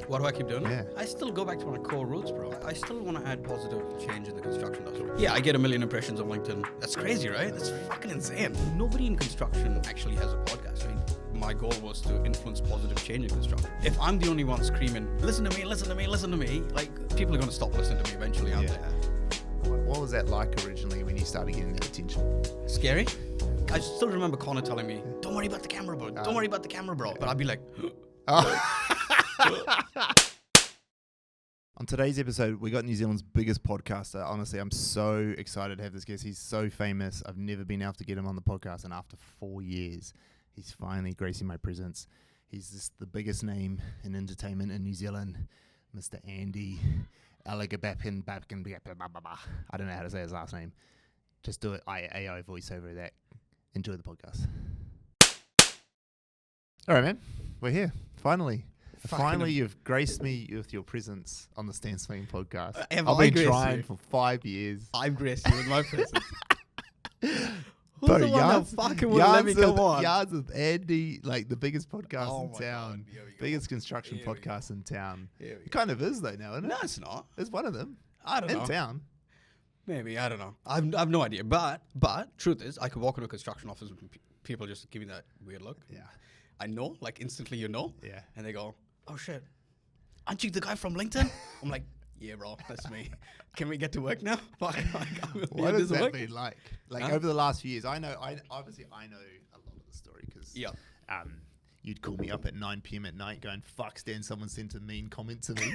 What do I keep doing? Yeah. I still go back to my core roots, bro. I still want to add positive change in the construction industry. Yeah, I get 1 million impressions on LinkedIn. That's crazy, right? That's fucking insane. Nobody in construction actually has a podcast. I mean, my goal was to influence positive change in construction. If I'm the only one screaming, listen to me, listen to me, listen to me, like, people are going to stop listening to me eventually, aren't they? What was that like originally when you started getting that attention? Scary? I still remember Connor telling me, don't worry about the camera, bro. Don't worry about the camera, bro. But I'd be like, On today's episode, we got New Zealand's biggest podcaster. Honestly, I'm so excited to have this guest. He's so famous. I've never been able to get him on the podcast, and after 4 years, he's finally gracing my presence. He's just the biggest name in entertainment in New Zealand, Mr. Andy Alagappan. I don't know how to say his last name. Just do it. AI voiceover that. Enjoy the podcast. All right, man. We're here. Finally. Finally, you've graced me with your presence on the Stan Swing podcast. I've been trying for 5 years. I've graced you with my presence. Who's Bro, the one that fucking would let me come on? Yards with Andy, like the biggest podcast Oh in my town. God, here we go. Biggest construction Here we podcast in town. Here we It go. kind of is though now, isn't it? No, it's not. It's one of them. I don't know. In town. Maybe, I don't know. I've no idea. But truth is, I could walk into a construction office and people just give me that weird look. Yeah. I know, like instantly you know. Yeah. And they go, oh shit, aren't you the guy from LinkedIn? I'm like, yeah, bro, that's me. Can we get to work now? What has that been like? Like Huh? over the last few years, I obviously know a lot of the story because Yeah. you'd call me up at 9 p.m. at night going, fuck Stan, someone sent a mean comment to me.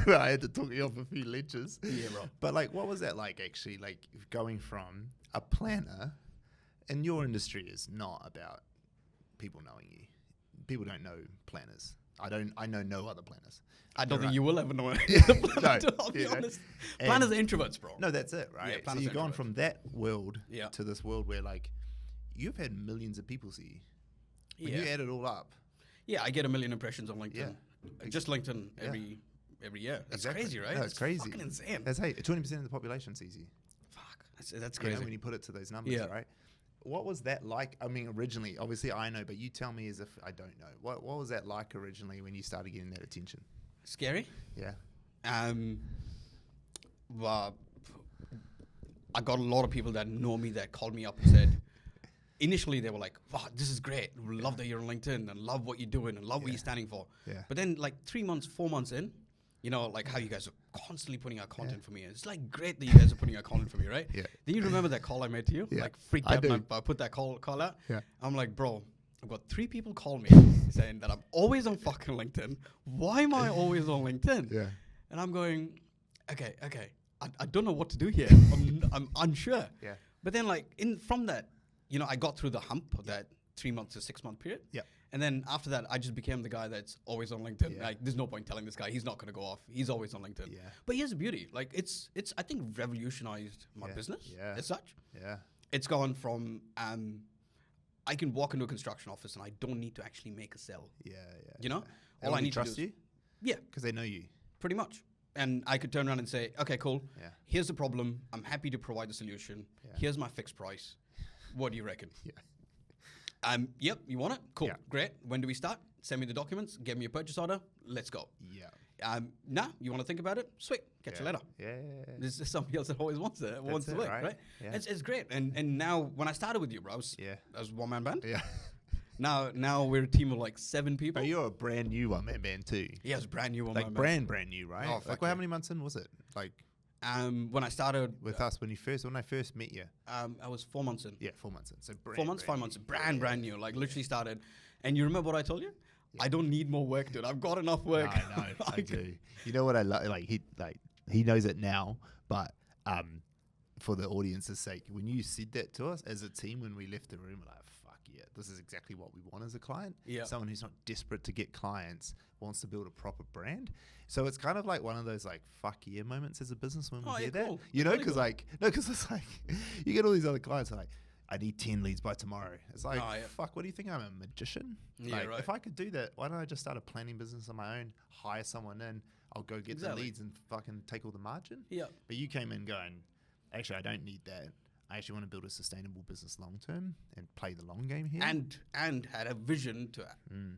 I had to talk you off a few lectures. Yeah, bro. But like, what was that like actually, like going from a planner, and your industry is not about people knowing you. People don't know planners. I know no other planners. I don't think Right. you will ever know it. No, I'll be you know. honest. And- Planners are introverts, bro. No, that's it, right? Yeah, So planners you've are gone introverts. from that world Yeah. to this world where like you've had millions of people see you. When Yeah. you add it all up. Yeah, I get 1 million impressions on LinkedIn. Yeah. Just LinkedIn Yeah. every year. That's Exactly. crazy, right? No, it's crazy. Fucking insane. That's 20% of the population's easy. Fuck. That's You know, crazy. when you put it to those numbers, Yeah. right? What was that like? I mean, originally, obviously I know, but you tell me as if I don't know. What was that like originally when you started getting that attention? Scary? Yeah. Well, I got a lot of people that know me that called me up and said, initially they were like, wow, this is great. We love that you're on LinkedIn and love what you're doing and love what Yeah. you're standing for. Yeah. But then like 3 months, 4 months in, you know, like how you guys are constantly putting out content for me. It's like great that you guys are putting out content for me, right? Yeah. Then you remember that call I made to you? Yeah. Like freaked I out do. and I put that call out. Yeah. I'm like, bro, I've got 3 people call me saying that I'm always on fucking LinkedIn. Why am I always on LinkedIn? Yeah. And I'm going, okay. I don't know what to do here. I'm unsure. Yeah. But then like from that, you know, I got through the hump of that 3 month to 6 month period. Yeah. And then after that, I just became the guy that's always on LinkedIn. Yeah. Like, there's no point telling this guy he's not going to go off. He's always on LinkedIn. Yeah. But here's the beauty. Like, it's I think revolutionized my Yeah. business Yeah. as such. Yeah. It's gone from I can walk into a construction office and I don't need to actually make a sale. Yeah. You know, They all I already need trust to do you yeah, because they know you. pretty much. And I could turn around and say, okay, cool. Yeah. Here's the problem. I'm happy to provide the solution. Yeah. Here's my fixed price. What do you reckon? Yeah. Yep, you want it? Cool, Yeah. great. When do we start? Send me the documents. Get me a purchase order. Let's go. Yeah. Nah, you want to think about it? Sweet. Catch you later. Yeah. There's just somebody else that always wants to it, work, right? Yeah. It's great. And now when I started with you, bro, I was one man band. Yeah. Now we're a team of like 7 people. But you're a brand new one man band too. Yeah, it's brand new one Like man brand new, right? Oh, like fuck well, how yeah. many months in was it? Like band. When I started with us when I first met you. I was 4 months in. Yeah, 4 months in. So 4 months, 5 months, brand new. Like literally started. And you remember what I told you? Yeah. I don't need more work, dude. I've got enough work. I know, I do. You know what I like? He knows it now, but for the audience's sake, when you said that to us as a team when we left the room, we're like, fuck yeah, this is exactly what we want as a client. Yeah. Someone who's not desperate to get clients, wants to build a proper brand. So it's kind of like one of those like fuck yeah moments as a business when we Oh, hear yeah, that. cool. You know, Really because cool. it's like you get all these other clients who are like, I need 10 leads by tomorrow. It's like, Oh, yeah. fuck, what do you think? I'm a magician? Yeah, Like, right. if I could do that, why don't I just start a planning business on my own, hire someone in, I'll go get Exactly. the leads and fucking take all the margin? Yeah. But you came in going, actually, I don't need that. I actually want to build a sustainable business long term and play the long game here. And had a vision to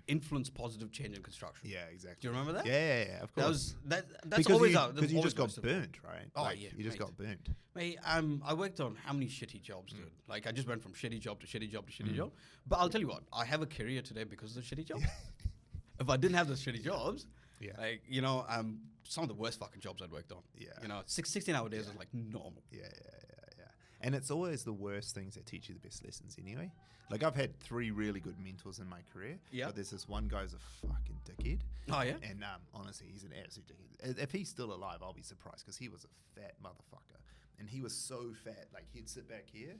influence positive change in construction. Yeah, exactly. Do you remember that? Yeah, of course. That's because always out. Because you just got burnt, right? Oh, yeah, You just mate. got burnt. Mate, I worked on how many shitty jobs, dude. Like, I just went from shitty job to shitty job to shitty job. But I'll tell you what, I have a career today because of the shitty jobs. If I didn't have those shitty jobs, like, some of the worst fucking jobs I'd worked on. Yeah. 16-hour days is like normal. Yeah. And it's always the worst things that teach you the best lessons anyway. Like, I've had 3 really good mentors in my career. Yeah. But there's this one guy's a fucking dickhead. Oh, yeah? And honestly, he's an absolute dickhead. If he's still alive, I'll be surprised because he was a fat motherfucker. And he was so fat. Like, he'd sit back here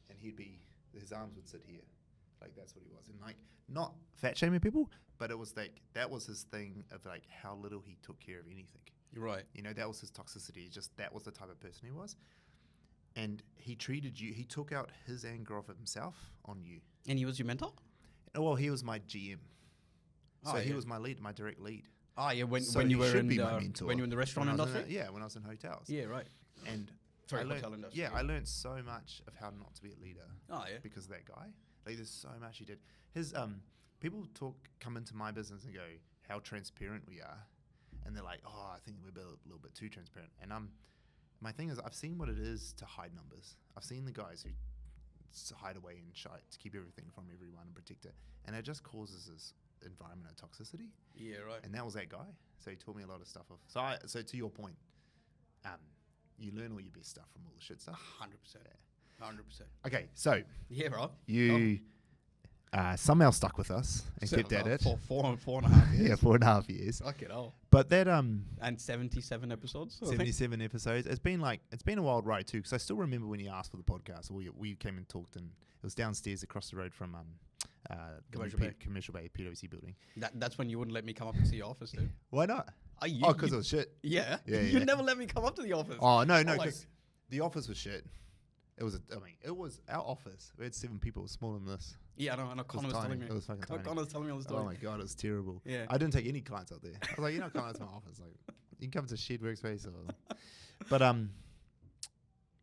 and his arms would sit here. Like, that's what he was. And, like, not fat shaming people, but it was like, that was his thing of, like, how little he took care of anything. You're right. That was his toxicity. Just that was the type of person he was. And he treated you, he took out his anger of himself on you. And he was your mentor? Well, he was my GM. So he yeah. was my lead, my direct lead. Oh, yeah, when So you he were should in be my mentor. when you were in the restaurant When I was industry? when I was in hotels. Yeah, right. And Sorry, I learned, hotel industry. I learned so much of how not to be a leader. Oh, yeah. Because of that guy. Like, there's so much he did. His people come into my business and go, how transparent we are. And they're like, oh, I think we're a little bit too transparent. And my thing is, I've seen what it is to hide numbers. I've seen the guys who hide away and shite to keep everything from everyone and protect it. And it just causes this environment of toxicity. Yeah, right. And that was that guy. So he taught me a lot of stuff. So to your point, you learn all your best stuff from all the shit stuff. 100%. 100%. Okay, so Yeah, bro. you somehow stuck with us and So, kept at it. For 4.5 years. Yeah, 4.5 years. Fuck it all. But that And 77 episodes. I think. 77 episodes. It's been a wild ride too, because I still remember when you asked for the podcast. We came and talked, and it was downstairs across the road from Commercial Bay PwC building. That's when you wouldn't let me come up to your office, dude. Why not? You, Oh, because it was shit. Yeah. Yeah, You yeah. never let me come up to the office. Oh no, I'm like- because the office was shit. It was our office. We had 7 people. It was smaller than this. Yeah, I know. Connor was tiny. telling me. It was fucking tiny. Connor was telling me all the story. Oh my god, it was terrible. Yeah. I didn't take any clients out there. I was like, you're not coming out to my office. Like, you can come to shared workspace but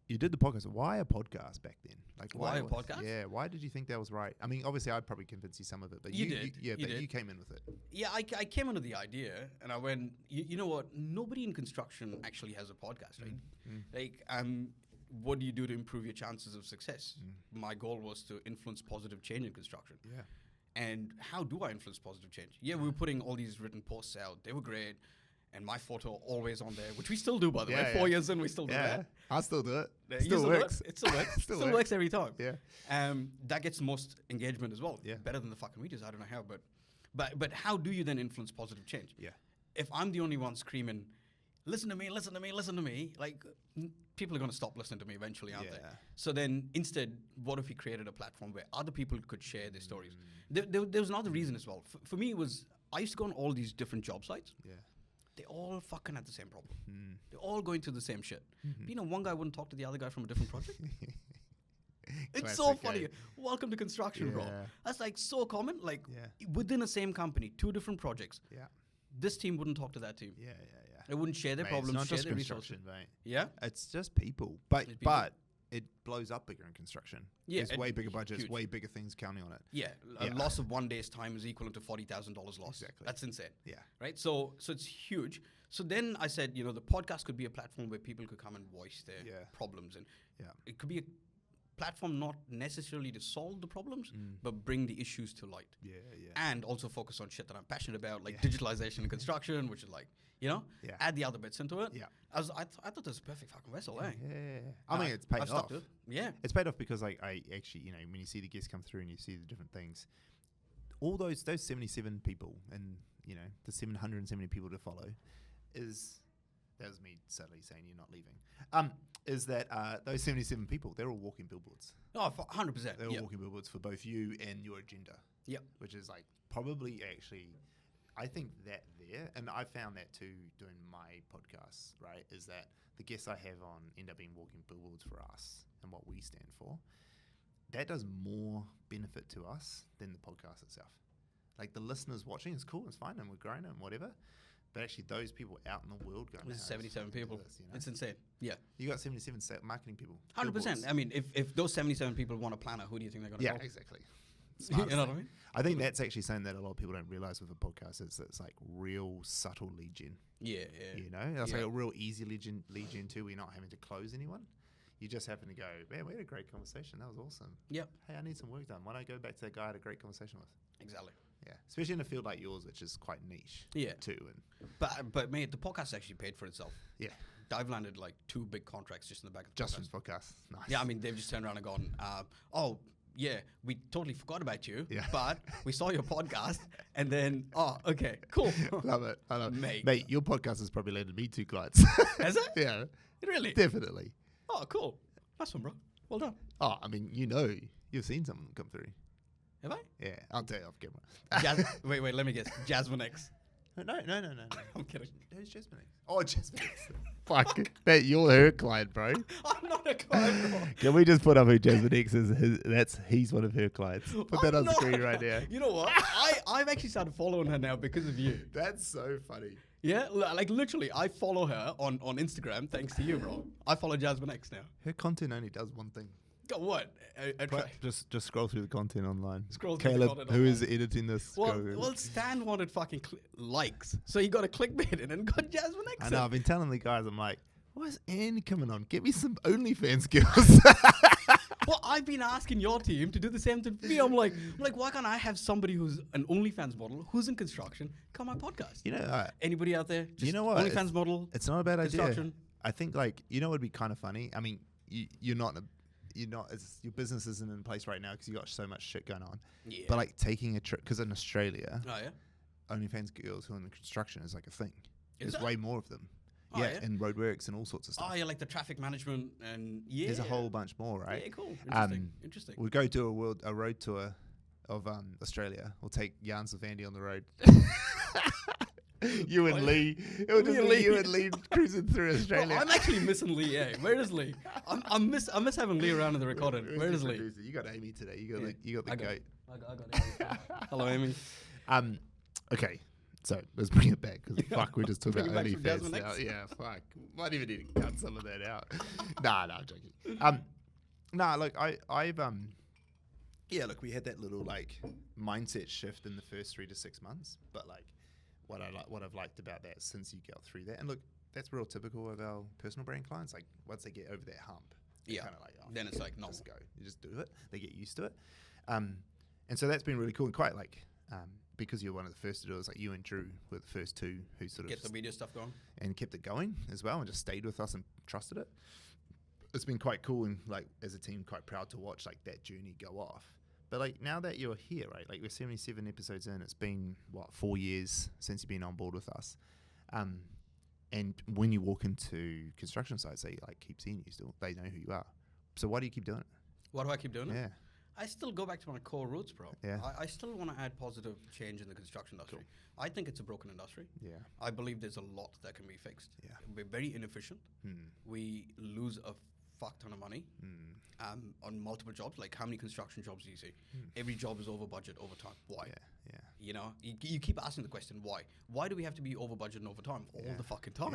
you did the podcast. Why a podcast back then? Like, Why a podcast? Yeah. Why did you think that was right? I mean, obviously, I'd probably convince you some of it, but You did. You did. you came in with it. Yeah, I came into the idea and I went, you know what? Nobody in construction actually has a podcast, right? Like, what do you do to improve your chances of success? My goal was to influence positive change in construction. Yeah. And how do I influence positive change? Yeah, we were putting all these written posts out. They were great. And my photo always on there, which we still do, by the way. 4 years in, we still do that. I still do it. You Still works. It still works. Still Still works every time. Yeah. That gets most engagement as well. Yeah. Better than the fucking videos. I don't know how, but how do you then influence positive change? Yeah. If I'm the only one screaming, listen to me, listen to me, listen to me, like people are going to stop listening to me eventually, aren't they? So then instead, what if we created a platform where other people could share their stories? There was another reason as well. For me, it was, I used to go on all these different job sites. Yeah. They all fucking had the same problem. They're all going through the same shit. But, one guy wouldn't talk to the other guy from a different project. It's so funny. Welcome to construction, bro. That's like so common. Like within the same company, 2 different projects. Yeah. This team wouldn't talk to that team. Yeah. They wouldn't share their Mate, problems, it's not share just their construction, resources. mate. Yeah? It's just people. But It's people. it blows up bigger in construction. Yeah, There's way bigger budgets, huge. way bigger things counting on it. Yeah. A loss of 1 day's time is equivalent to $40,000 loss. Exactly. That's insane. Yeah. Right? So it's huge. So then I said, the podcast could be a platform where people could come and voice their problems. And it could be a platform not necessarily to solve the problems, but bring the issues to light. Yeah. And also focus on shit that I'm passionate about, like digitalization and construction, which is like, add the other bits into it. Yeah. I thought this was a perfect fucking vessel, eh? Yeah. I mean, it's paid I've stuck off. to it. Yeah. It's paid off because I actually, when you see the guests come through and you see the different things, all those 77 people and, the 770 people to follow that was me subtly saying you're not leaving, is that those 77 people, they're all walking billboards. Oh, 100%. They're all walking billboards for both you and your agenda. Yep. Which is like probably actually, I think that there, and I found that too doing my podcasts, right, is that the guests I have on end up being walking billboards for us and what we stand for. That does more benefit to us than the podcast itself. Like the listeners watching is cool, it's fine, and we're growing and whatever. But actually, those people out in the world going, There's 77 people. This, you know? It's insane. Yeah. You got 77 marketing people. 100%. Billboards. I mean, if those 77 people want a planner, who do you think they're going to Yeah, call? exactly. You know what I mean? I think that's actually something that a lot of people don't realize with a podcast is that it's like real subtle lead gen. Yeah. You know, it's like a real easy lead gen too. We're not having to close anyone. You just happen to go, man, we had a great conversation. That was awesome. Yep. Hey, I need some work done. Why don't I go back to that guy I had a great conversation with? Exactly. Yeah, especially in a field like yours, which is quite niche. Yeah. Too. And But mate, the podcast actually paid for itself. yeah, I've landed like 2 big contracts just in the back of the just podcast. from podcast. Nice. Yeah, I mean, they've just turned around and gone, oh, yeah, we totally forgot about you, Yeah. but we saw your podcast, and then, oh, okay, cool. Love it. I love Mate. it. Mate, your podcast has probably landed me 2 clients. Has it? Yeah, Really? definitely. Oh, cool. Nice one, bro. Well done. Oh, I mean, you know, you've seen some come through. Have I? Yeah, I'll tell you off camera. Wait, let me guess. Jasmine X. No. I'm kidding. Who's Jasmine X? Oh, Jasmine X. Fuck, that you're her client, bro. I'm not a client, bro. Can we just put up who Jasmine X is? He's one of her clients. Put that on No. screen right now. You know what? I've actually started following her now because of you. That's so funny. Yeah, like literally, I follow her on Instagram thanks to you, bro. I follow Jasmine X now. Her content only does one thing. Go what? Just scroll through the content online. Scroll through the Caleb, content who is online. editing this? Well, Stan wanted fucking likes, so he got a clickbait in and got Jasmine X. I know. I've been telling the guys, I'm like, why is Annie coming on? Get me some OnlyFans girls. Well, I've been asking your team to do the same thing for me. I'm like, why can't I have somebody who's an OnlyFans model, who's in construction, come on my podcast? You know, Anybody out there? Just you know what? OnlyFans model. It's not a bad idea. construction. I think, like, you know what would be kind of funny? I mean, you're not your business isn't in place right now because you got so much shit going on. Yeah. But like taking a trip, because in Australia, Oh yeah. OnlyFans girls who are in the construction is like a thing. Is There's that? way more of them. Oh, yeah, yeah? and roadworks and all sorts of stuff. Oh yeah, like the traffic management and yeah. There's a whole bunch more, right? Yeah, cool. Interesting. Interesting. We'll go do a road tour of Australia. We'll take Yarns with Andy on the road. You and Lee. It would just Me and be Lee. you and Lee cruising through Bro, Australia. I'm actually missing Lee. Eh? Where is Lee? I miss having Lee around in the recording. Where's Where the is Lee? producer? You got Amy today. You got Yeah. the goat. I got it. Hello, Amy. Okay, so let's bring it back because fuck, we just talked Bring about it back from OnlyFans Jasmine now. X. Yeah, fuck. Might even need to cut some of that out. Nah, I'm joking. Look, yeah, look, we had that little like mindset shift in the first 3 to 6 months, but like what I've liked about that since you got through that, and look, that's real typical of our personal brand clients. Like once they get over that hump, Yeah. kind of like, Then it's like, no. just go, you just do it. They get used to it, and so that's been really cool and quite like. Because you're one of the first to do it, it's like you and Drew were the first 2 who sort of Get the media stuff going. and kept it going as well and just stayed with us and trusted it. It's been quite cool and like as a team quite proud to watch like that journey go off. But like now that you're here, right, like we're 77 episodes in, it's been 4 years since you've been on board with us. And when you walk into construction sites, they like keep seeing you still. They know who you are. So why do you keep doing it? Why do I keep doing it? Yeah. I still go back to my core roots, bro. Yeah. I still want to add positive change in the construction industry. I think it's a broken industry. Yeah. I believe there's a lot that can be fixed. Yeah. We're very inefficient. We lose a fuck ton of money on multiple jobs. Like how many construction jobs do you see? Every job is over budget, over time. Why? Yeah. You know, you keep asking the question, why? Why do we have to be over budget and over time all the fucking time?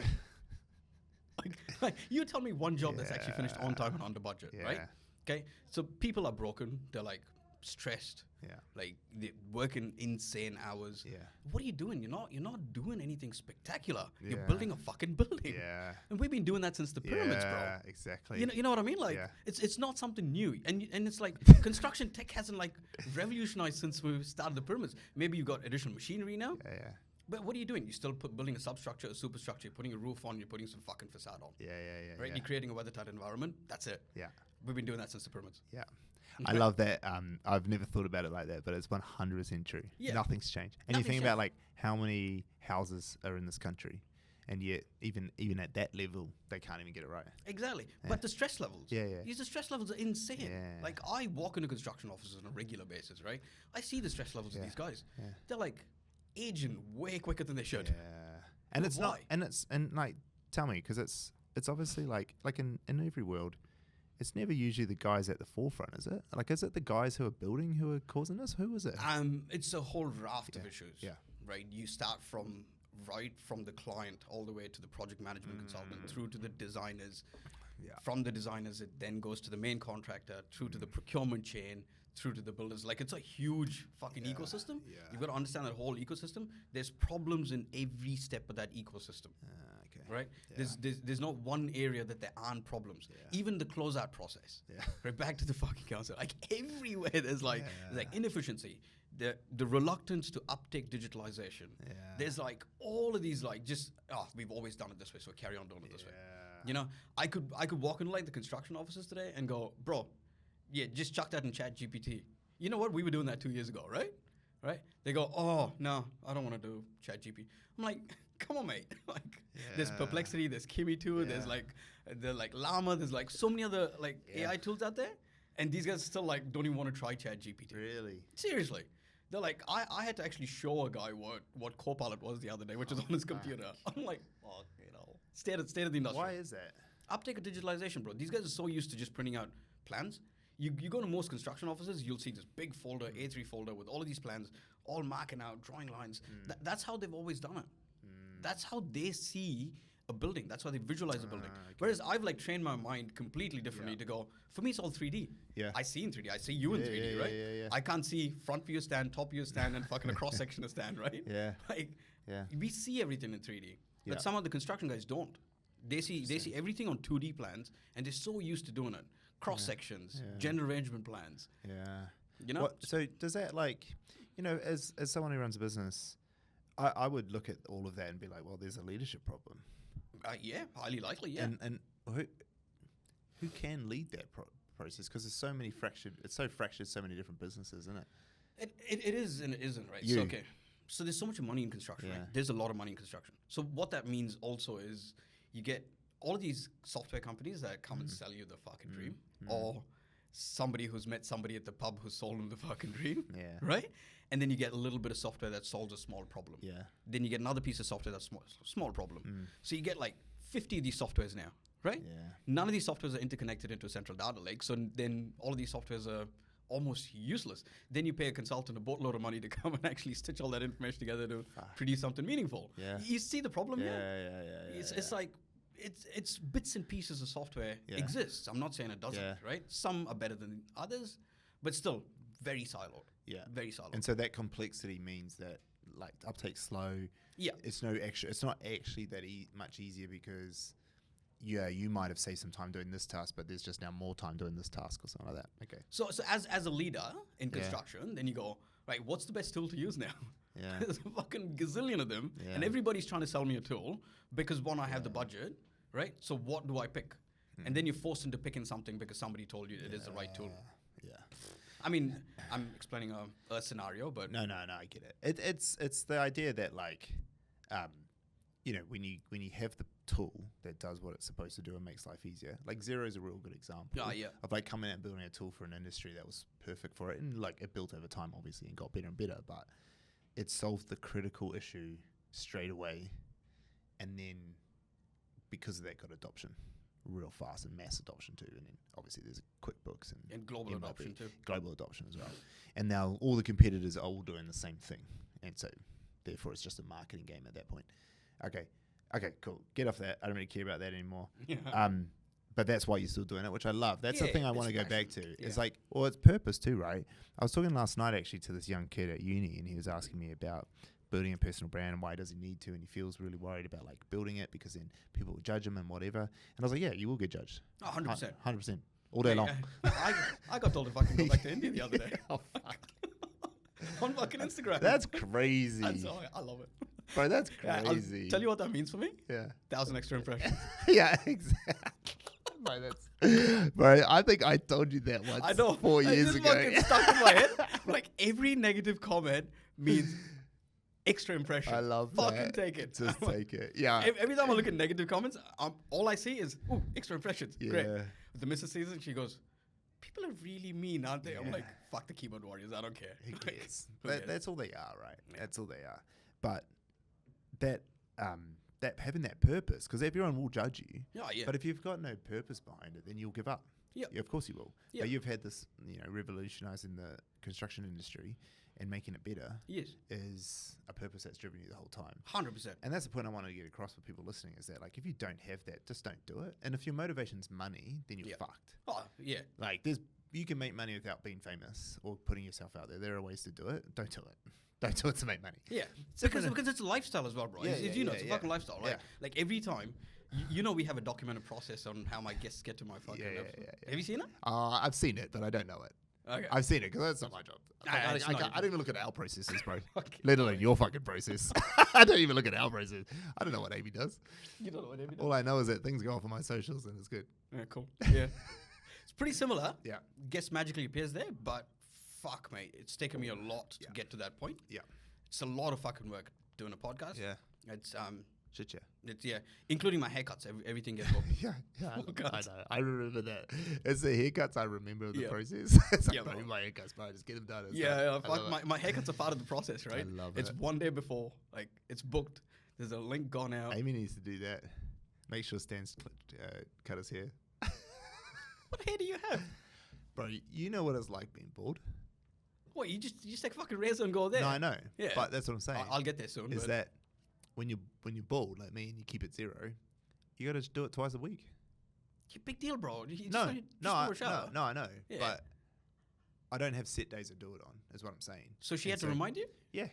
like you tell me one job that's actually finished on time and under budget, right? Okay, so people are broken. They're like stressed. Yeah. Like they're working insane hours. Yeah. What are you doing? You're not doing anything spectacular. You're Yeah. building a fucking building. Yeah. And we've been doing that since the pyramids, bro. Yeah, exactly. You know what I mean? Like Yeah. it's not something new, and it's like construction tech hasn't like revolutionized since we started the pyramids. Maybe you got additional machinery now, Yeah. but what are you doing? You're still building a substructure, a superstructure. You're putting a roof on. You're putting some fucking facade on. Yeah. Right? Yeah. You're creating a weather-tight environment. That's it. Yeah. We've been doing that since the pyramids. Yeah. I love that. I've never thought about it like that, but it's 100% true. Yeah. Nothing's changed. And you Nothing's think about like how many houses are in this country, and yet even at that level, they can't even get it right. Exactly. Yeah. But the stress levels. Yeah. The stress levels are insane. Yeah. Like I walk into construction offices on a regular basis, right? I see the stress levels of these guys. Yeah. They're like aging way quicker than they should. Yeah. And But it's not. why? And like, tell me, because it's obviously like in every world. It's never usually the guys at the forefront, is it? Like, is it the guys who are building who are causing this? Who is it? It's a whole raft of issues. Yeah. Right. You start from right from the client all the way to the project management consultant, through to the designers. Yeah. From the designers, it then goes to the main contractor, through to the procurement chain, through to the builders. Like, it's a huge fucking ecosystem. Yeah. You've got to understand that whole ecosystem. There's problems in every step of that ecosystem. Okay. Right? Yeah. There's not one area that there aren't problems. Yeah. Even the closeout process. Yeah. Right, back to the fucking council. Like, everywhere there's like inefficiency. The reluctance to uptake digitalization. Yeah. There's like all of these like just we've always done it this way, so carry on doing it this way. You know, I could walk into like the construction offices today and go, bro, yeah, just chuck that in Chat GPT. You know what? We were doing that 2 years ago, right? Right? They go, oh no, I don't want to do Chat GPT. I'm like, come on, mate. Like, there's Perplexity, there's Kimi too, there's like Llama, there's like so many other like AI tools out there, and these guys still like don't even want to try Chat GPT. Really? Seriously. They're like, I had to actually show a guy what Copilot was the other day, which was on his computer. I'm like, fuck, you know, state of the industry. Why is that? Uptake of digitalization, bro. These guys are so used to just printing out plans. You go to most construction offices, you'll see this big folder, A3 folder with all of these plans, all marking out, drawing lines. That's how they've always done it. That's how they see a building. That's how they visualize a building. Okay. Whereas I've like trained my mind completely differently to go, for me, it's all 3D. Yeah. I see in 3D. I see you in 3D, right? Yeah. I can't see front view stand, top view stand, and fucking a cross section of stand, right? Yeah. Like, Yeah. we see everything in 3D. Yeah. But some of the construction guys don't. They see everything on 2D plans, and they're so used to doing it. Cross sections, gender arrangement plans. Yeah. You know? So does that, like, you know, as someone who runs a business, I would look at all of that and be like, well, there's a leadership problem. Yeah, highly likely. Yeah. And who can lead that process? Because there's so many fractured. It's so fractured. So many different businesses, isn't it? It is and it isn't, right? You. So, okay. So there's so much money in construction, Yeah. right? There's a lot of money in construction. So what that means also is you get all of these software companies that come and sell you the fucking dream, or somebody who's met somebody at the pub who sold them the fucking dream, Yeah. right? And then you get a little bit of software that solves a small problem. Yeah. Then you get another piece of software that's small problem. So you get like 50 of these softwares now, right? Yeah. None of these softwares are interconnected into a central data lake. So then all of these softwares are almost useless. Then you pay a consultant a boatload of money to come and actually stitch all that information together to produce something meaningful. Yeah. You see the problem here? Yeah. It's like it's bits and pieces of software exists. I'm not saying it doesn't, Yeah. right? Some are better than others, but still very siloed. Yeah. Very siloed. And so that complexity means that, like, uptake's slow. Yeah. It's not actually that much easier because, you might have saved some time doing this task, but there's just now more time doing this task or something like that. Okay. So as a leader in construction, then you go, right, what's the best tool to use now? Yeah. There's a fucking gazillion of them, Yeah. and everybody's trying to sell me a tool because one, I have the budget, right? So what do I pick? And then you're forced into picking something because somebody told you it is the right tool. Yeah. I mean, I'm explaining a scenario, but No, I get it. It's the idea that, like, when you have the tool that does what it's supposed to do and makes life easier. Like, Xero is a real good example of like coming out and building a tool for an industry that was perfect for it, and like it built over time, obviously, and got better and better. But it solved the critical issue straight away, and then because of that, got adoption real fast and mass adoption too. And then obviously there's QuickBooks and global MLB, adoption too. Global adoption as well. And now all the competitors are all doing the same thing, and so therefore it's just a marketing game at that point. Okay, cool. Get off that. I don't really care about that anymore. But that's why you're still doing it, which I love. That's the thing I want to go back to. It's like, well, it's purpose too, right? I was talking last night actually to this young kid at uni, and he was asking me about building a personal brand and why does he need to, and he feels really worried about like building it because then people will judge him and whatever. And I was like, yeah, you will get judged. 100%. 100%. All day long. I got told if I can go back to India the other day. Oh, fuck. On fucking Instagram. That's crazy. I love it. Bro, that's I'll crazy. tell you what that means for me. Yeah. 1,000 extra impressions. Yeah, exactly. Bro, I think I told you that once. I know. 4 years This ago. fucking stuck in my head. Like every negative comment means extra impression. I love fucking that. take it. Just take it. Yeah. Every time I look at negative comments, all I see is extra impressions. Yeah. Great. With the Mrs. Season, she goes, people are really mean, aren't they? I'm like, fuck the keyboard warriors. I don't care. Who Like, cares? who cares? That's all they are, right? Yeah. That's all they are. But that having that purpose, because everyone will judge you. Yeah. But if you've got no purpose behind it, then you'll give up. Yeah. Of course you will. Yeah. But you've had this, revolutionizing the construction industry, and making it better Yes. is a purpose that's driven you the whole time. 100%. And that's the point I want to get across with people listening is that, like, if you don't have that, just don't do it. And if your motivation's money, then you're fucked. Oh, yeah. Like, you can make money without being famous or putting yourself out there. There are ways to do it. Don't do it. Don't do it to make money. Yeah. Because it's a lifestyle as well, bro. It's a fucking lifestyle, right? Yeah. Like, every time, we have a documented process on how my guests get to my fucking episode. Have you seen it? I've seen it, but I don't know it. Okay. I've seen it because that's not my job. I don't even look at our processes, bro. Okay. Let alone your fucking process. I don't even look at our process. I don't know what Amy does. You don't know what Amy does? All I know is that things go off on my socials and it's good. Yeah, cool. Yeah. It's pretty similar. Yeah. Guest magically appears there, but fuck, mate. It's taken me a lot to get to that point. Yeah. It's a lot of fucking work doing a podcast. Yeah. It's Shit, yeah. It's including my haircuts. Everything gets booked. Yeah, I Haircuts. know. I remember that. It's the haircuts I remember the Yeah. process. process. It's Yeah, like, bro. my haircuts, bro. Just get them done. It's Yeah, done. I love fuck, my haircuts are part of the process, right? I love It's it. one day before, like it's booked. There's a link gone out. Amy needs to do that. Make sure Stan's cut his hair. What hair do you have? Bro, you know what it's like being bald. What, you just take fucking razor and go there? No, I know. Yeah. But that's what I'm saying. I'll get there soon. is but that when you're bald like me and you keep it 0, you got to do it twice a week. Yeah, big deal, bro. You No, just no, go I, for a shower. no, I know. Yeah. But I don't have set days to do it on, is what I'm saying. So she And had to remind you? Yeah.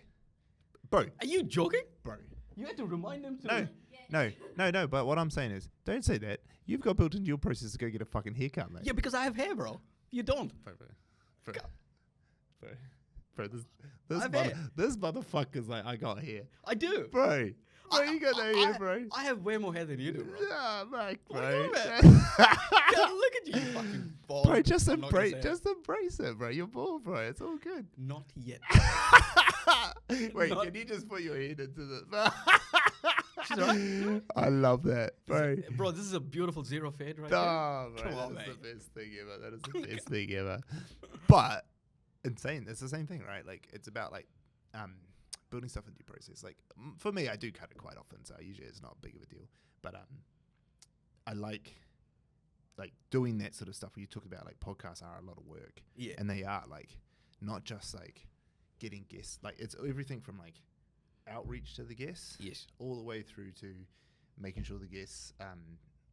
Bro, Are you joking? bro. You had to remind them to. No. But what I'm saying is, don't say that. You've got built into your process to go get a fucking haircut, mate. Yeah, because I have hair, bro. You don't. Bro, this motherfucker's like, I got hair. I do. Bro, you got no hair, bro. I have way more hair than you do, bro. Yeah, mate, What are bro. you on about? God, look at you, you fucking bald. Bro, just I'm not gonna embrace say it, bro. You're bald, bro. It's all good. Not yet. Wait, Not- can you just put your head into the... She's alright. I love that, bro. Bro, this is a beautiful zero fade right Oh, here. bro, Come on, that is mate. the best thing ever. That is the best thing ever. But insane. It's the same thing, right? Like, it's about like building stuff into your process. Like, for me, I do cut it quite often, so usually it's not big of a deal. But I like doing that sort of stuff. Where you talk about like podcasts are a lot of work, Yeah. and they are like not just like getting guests. Like, it's everything from like outreach to the guests, Yes. all the way through to making sure the guests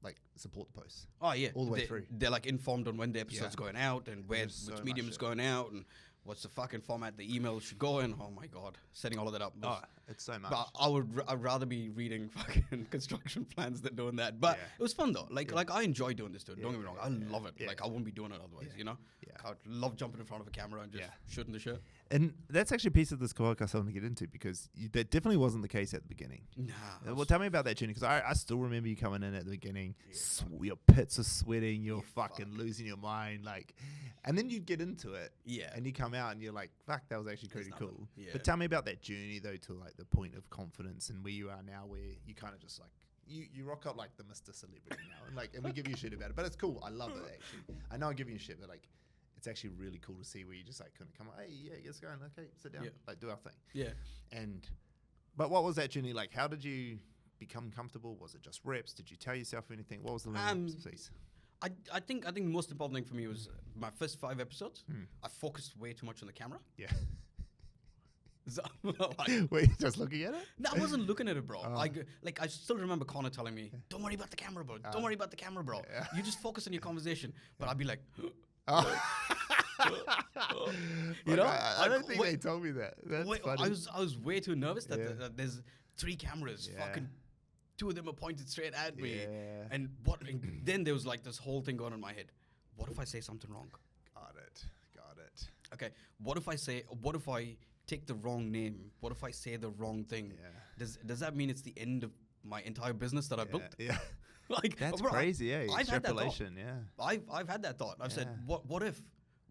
like support the posts. Oh yeah. All the way through. They're like informed on when the episode's going out and where There's so which much medium is shit. going out and what's the fucking format the email should go in. Oh my god, setting all of that up. Oh, it's so much. But I'd rather be reading fucking construction plans than doing that. But Yeah. it was fun though. Like I enjoy doing this, dude. Don't Yeah, get me wrong. yeah, I love it. yeah. Like I wouldn't be doing it otherwise. You know. Yeah. I'd love jumping in front of a camera and just Yeah. shooting the shit. And that's actually a piece of this podcast I want to get into because that definitely wasn't the case at the beginning. Nah. Well, tell me about that journey because I still remember you coming in at the beginning. Your pits are sweating. You're fucking losing your mind. Like, and then you get into it. Yeah. And you come out and you're like, fuck, that was actually pretty nothing. cool. Yeah. But tell me about that journey though to like the point of confidence and where you are now where you kind of just like, you rock up like the Mr. Celebrity now. And we give you shit about it. But it's cool. I love it actually. I know I'm giving you shit, but like, it's actually really cool to see where you just like kind of come on, hey, yeah, let's go, okay, sit down, Yeah. like do our thing. Yeah. But what was that journey like? How did you become comfortable? Was it just reps? Did you tell yourself anything? What was the learning piece? I think the most important thing for me was my first 5 episodes. I focused way too much on the camera. Yeah. So, like, Were you just looking at it? no, I wasn't looking at it, bro. Oh. I still remember Connor telling me, "Don't worry about the camera, bro. Don't worry about the camera, bro. Yeah. You just focus on your conversation." But I'd be like, Oh. You know, I don't like, think wait- they told me that. That's wait, funny. I was way too nervous that, Yeah. that there's 3 cameras, Yeah. fucking 2 of them are pointed straight at me, Yeah. and then there was like this whole thing going on in my head. What if I say something wrong? Got it. Okay, what if I take the wrong name? What if I say the wrong thing? Yeah. Does that mean it's the end of my entire business that I built? Yeah. Like That's bro, crazy, yeah. I've had that thought. Extrapolation, yeah. I've had that thought. I've said, Yeah. what if?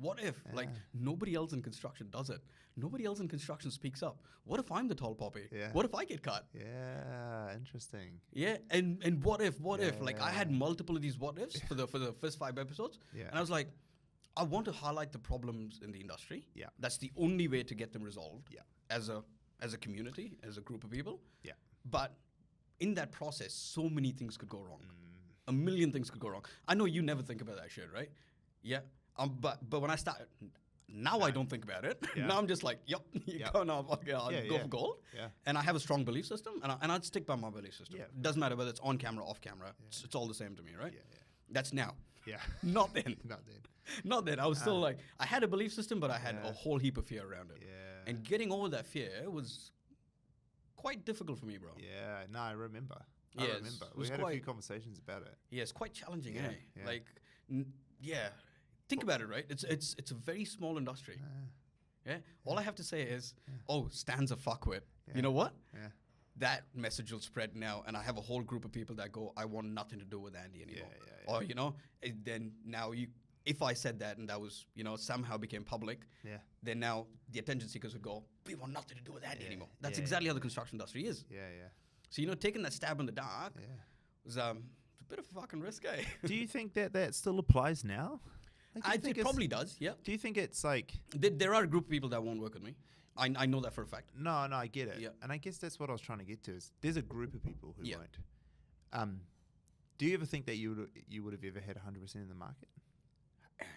Like Yeah. nobody else in construction does it. Nobody else in construction speaks up. What if I'm the tall poppy? Yeah. What if I get cut? Yeah, interesting. Yeah, and what if? Like I had Yeah. multiple of these what ifs for the first 5 episodes. Yeah. And I was like, I want to highlight the problems in the industry. Yeah. That's the only way to get them resolved. Yeah. As a community, as a group of people. Yeah. But in that process, so many things could go wrong. A million things could go wrong. I know you never think about that shit, right? Yeah. But when I started, Now I don't think about it. Yeah. Now I'm just like, yep, you go now. Okay, I'll go for gold. Yeah. And I have a strong belief system, and I'd stick by my belief system. Yeah. It doesn't matter whether it's on camera, off camera. It's all the same to me, right? Yeah, yeah. That's now. Yeah. Not then. Not then. Not then. I was still like, I had a belief system, but I had a whole heap of fear around it. Yeah. And getting over that fear was quite difficult for me, bro. Yeah. No, I remember. Yes, I remember. it We was had a few quite- conversations about it. Yeah, it's quite challenging, Yeah, eh? yeah. Like, think about it, right? It's a very small industry. Yeah. All I have to say is, Stan's a fuckwit. Yeah. You know what? Yeah. That message will spread now, and I have a whole group of people that go, I want nothing to do with Andy anymore. Yeah. Or then now if I said that and that was somehow became public, then now the attention seekers would go, we want nothing to do with Andy anymore. That's exactly how the construction industry is. Yeah, yeah. So taking that stab in the dark Yeah. was a bit of a fucking risk, eh? Do you think that still applies now? Like, do you I think think it it's- probably does. Yeah. Do you think it's like... There are a group of people that won't work with me. I know that for a fact. No, I get it. Yeah. And I guess that's what I was trying to get to is there's a group of people who Yeah. won't. Do you ever think that you would have ever had 100% in the market?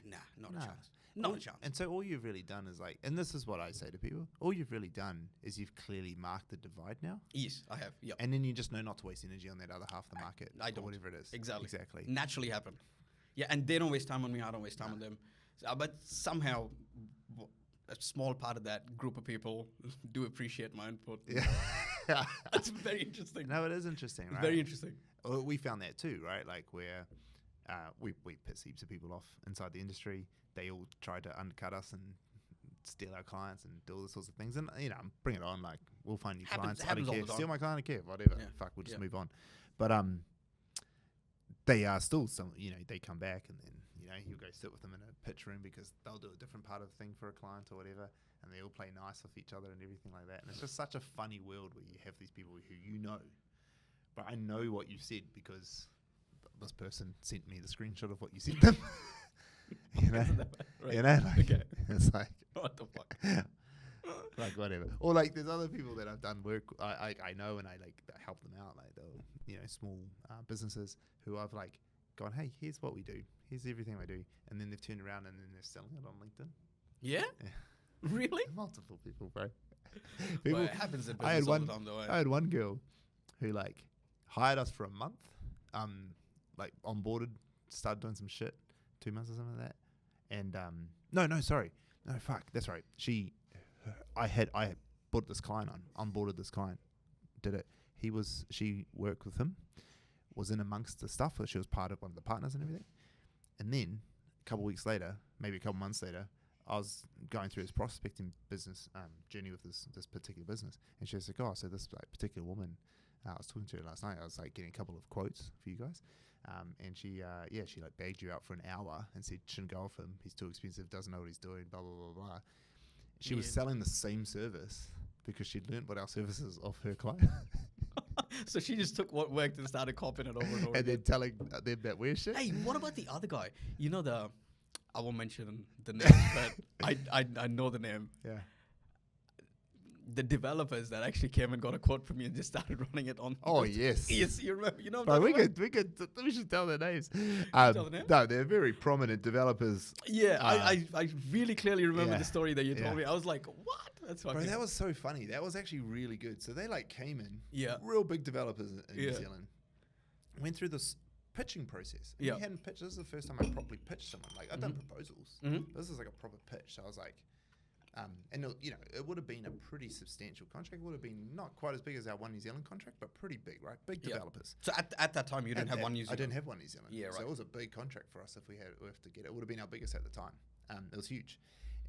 Nah, not Nah. a chance. Not a chance. And so all you've really done is like, and this is what I say to people, all you've really done is you've clearly marked the divide now. Yes, I have. Yeah. And then you just know not to waste energy on that other half of the market. I or don't. whatever it is. Exactly. Naturally happen. Yeah, and they don't waste time on me. I don't waste time on them. But somehow, a small part of that group of people do appreciate my input. Yeah. That's very interesting. No, it is interesting, right? Very interesting. Well, we found that too, right? Like where we piss heaps of people off inside the industry. They all try to undercut us and steal our clients and do all those sorts of things. And bring it on. Like we'll find new clients. I don't happens all care. the time. Steal my client, I don't care. Whatever. Yeah. Fuck, we'll just Yeah. move on. But they are still some. They come back and then you go sit with them in a pitch room because they'll do a different part of the thing for a client or whatever, and they all play nice with each other and everything like that. And it's just such a funny world where you have these people who but I know what you said because this person sent me the screenshot of what you sent them. Right. Okay. It's like What the fuck? like whatever. Or like there's other people that I've done work I know and I like help them out, like they'll small businesses who I've like gone, hey, here's what we do, here's everything I do, and then they've turned around and then they're selling it on LinkedIn. Yeah? Yeah. Really? Multiple people, bro. Well, it happens in I had business all one. the time, though. I had one girl who like hired us for a month, like onboarded, started doing some shit, 2 months or something like that, and that's right. I had brought this client onboarded this client, did it. She worked with him, was in amongst the stuff, she was part of one of the partners and everything, and then a couple weeks later, maybe a couple months later, I was going through this prospecting business journey with this particular business, and she was like, "Oh, so this particular woman, I was talking to her last night. I was like getting a couple of quotes for you guys, and she like bagged you out for an hour and said shouldn't go off him. He's too expensive, doesn't know what he's doing, blah blah blah blah." She was selling the same service because she'd learned what our services off her client, So she just took what worked and started copying it over and over. and then telling them that we're shit. Hey, what about the other guy? I won't mention the name, but I know the name. Yeah. The developers that actually came and got a quote from me and just started running it on. Oh yes. Yes, you remember? You know. But what I'm talking about? we should tell their names. tell the name? No, they're very prominent developers. Yeah, I really clearly remember yeah, the story that you told yeah. me. I was like, what? That's fucking. Bro, that was so funny. That was actually really good. So they like came in, Yeah. real big developers in New Yeah. Zealand, went through this pitching process. And Yeah. we hadn't pitched. This is the first time I properly pitched someone. Like I've done proposals. Mhm. But this is like a proper pitch. So I was like, and it would have been a pretty substantial contract. It would have been not quite as big as our One New Zealand contract, but pretty big, right? Big Yeah. developers. So at that time, you didn't At have that- one New Zealand. I didn't have One New Zealand. Yeah, So right. it was a big contract for us if we have to get it. It would have been our biggest at the time. It was huge.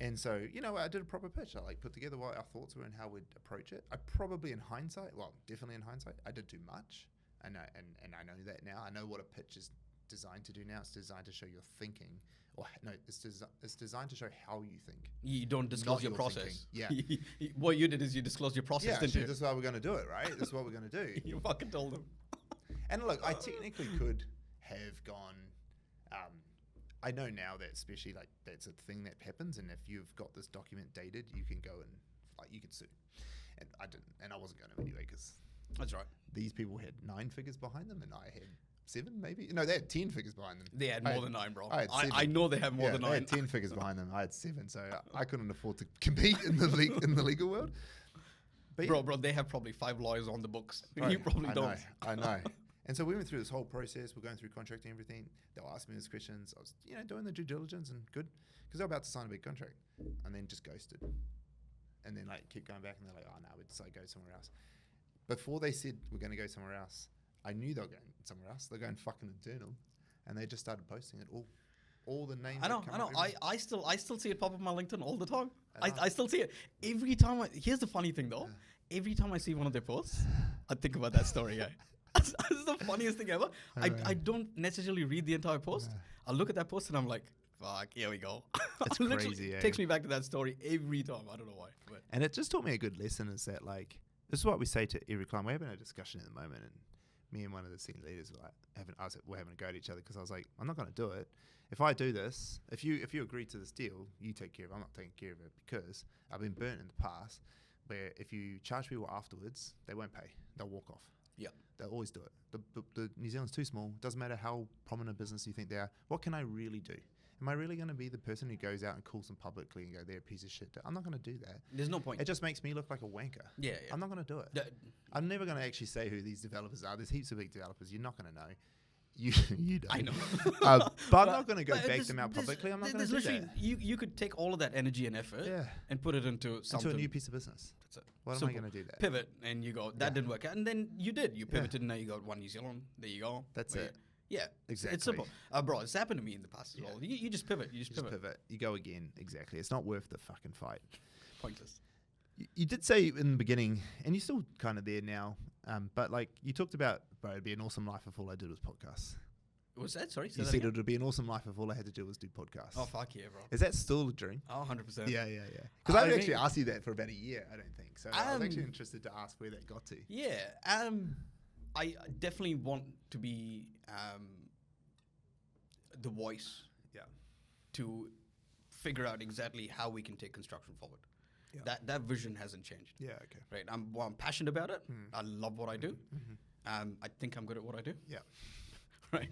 And so, I did a proper pitch. I like put together what our thoughts were and how we'd approach it. I probably definitely in hindsight, I did too much. I know, and I know that now. I know what a pitch is designed to do now. It's designed to show your thinking. It's designed to show how you think. You don't disclose Not your your process. thinking. Yeah. What you did is you disclosed your process, Yeah, didn't shit, you? this is how we're going to do it, right? This is what we're going to do. You fucking told them. And look, I technically could have gone. I know now that especially like that's a thing that happens, and if you've got this document dated, you can go and you can sue. And I didn't, and I wasn't going to anyway because That's right. these people had 9 figures behind them, and I had 7 maybe. No, they had 10 figures behind them. They had more than 9, bro. I had 7. I know they have more than 9. They had 10 figures behind them. I had 7, so I couldn't afford to compete in the legal world. But bro, they have probably 5 lawyers on the books. Bro, You probably don't. I know. And so we went through this whole process. We're going through contracting and everything. They'll ask me these questions. I was, doing the due diligence and good, because they're about to sign a big contract, and then just ghosted. And then keep going back, and they're like, "Oh no, we decided to go somewhere else." Before they said we're going to go somewhere else, I knew they were going somewhere else. They're going fucking internal, and they just started posting it all the names. I know. I still see it pop up on my LinkedIn all the time. I still see it every time. Here's the funny thing though. Every time I see one of their posts, I think about that story. Yeah. That's the funniest thing ever. I don't necessarily read the entire post. I look at that post and I'm like, fuck, here we go. It's crazy. Takes me back to that story every time. I don't know why. But. And it just taught me a good lesson is that this is what we say to every client. We're having a discussion at the moment, and me and one of the senior leaders were we're having a go at each other because I was like, I'm not going to do it. If I do this, if you agree to this deal, you take care of it. I'm not taking care of it because I've been burnt in the past where if you charge people afterwards, they won't pay. They'll walk off. Yeah. They'll always do it. The New Zealand's too small. Doesn't matter how prominent a business you think they are. What can I really do? Am I really going to be the person who goes out and calls them publicly and go, they're a piece of shit? I'm not going to do that. There's no point. It just makes me look like a wanker. Yeah. I'm not going to do it. I'm never going to actually say who these developers are. There's heaps of big developers. You're not going to know. You don't. I know. But I'm not going to go bake them out publicly. I'm not going to do that. You could take all of that energy and effort and put it into something. Into a new piece of business. That's it. What am I going to do that? Pivot, and you go, that didn't work out. And then you did. You pivoted, and now you got One New Zealand. There you go. That's it. Yeah, exactly. It's simple. Bro, it's happened to me in the past as well. You just pivot. You just pivot. You go again. Exactly. It's not worth the fucking fight. Pointless. You did say in the beginning, and you're still kind of there now, but you talked about, bro, it'd be an awesome life if all I did was podcasts. Was that? Sorry? You said it would be an awesome life if all I had to do was do podcasts. Oh, fuck yeah, bro. Is that still a dream? Oh, 100%. Yeah. Because I've actually asked you that for about a year, I don't think. So I was actually interested to ask where that got to. Yeah. I definitely want to be the voice to figure out exactly how we can take construction forward. Yeah. That vision hasn't changed. Yeah, okay. Right. I'm passionate about it. I love what I do. I think I'm good at what I do. Yeah. Right.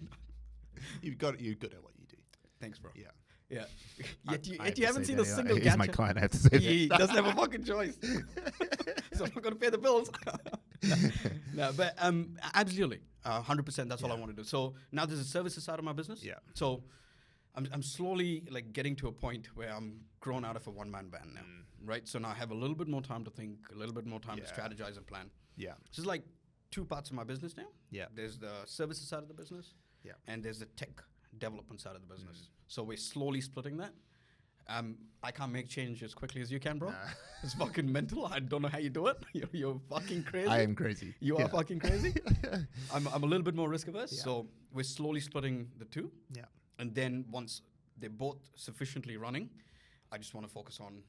You're good at what you do. Thanks, bro. Yeah. Yet you haven't seen a single gadget. He's my client, I have to say that. He doesn't have a fucking choice. So I'm not going to pay the bills. No, but absolutely. 100% that's all I want to do. So now there's a services side of my business. Yeah. So I'm slowly getting to a point where I'm grown out of a one-man band now. Right? So now I have a little bit more time to think, a little bit more time to strategize and plan. Yeah. So it's 2 parts of my business now. Yeah. There's the services side of the business. Yeah. And there's the tech development side of the business. So we're slowly splitting that. I can't make change as quickly as you can, bro. Nah. It's fucking mental. I don't know how you do it. You're fucking crazy. I am crazy. You are fucking crazy. I'm a little bit more risk averse. Yeah. So we're slowly splitting the 2. Yeah. And then once they're both sufficiently running, I just want to focus on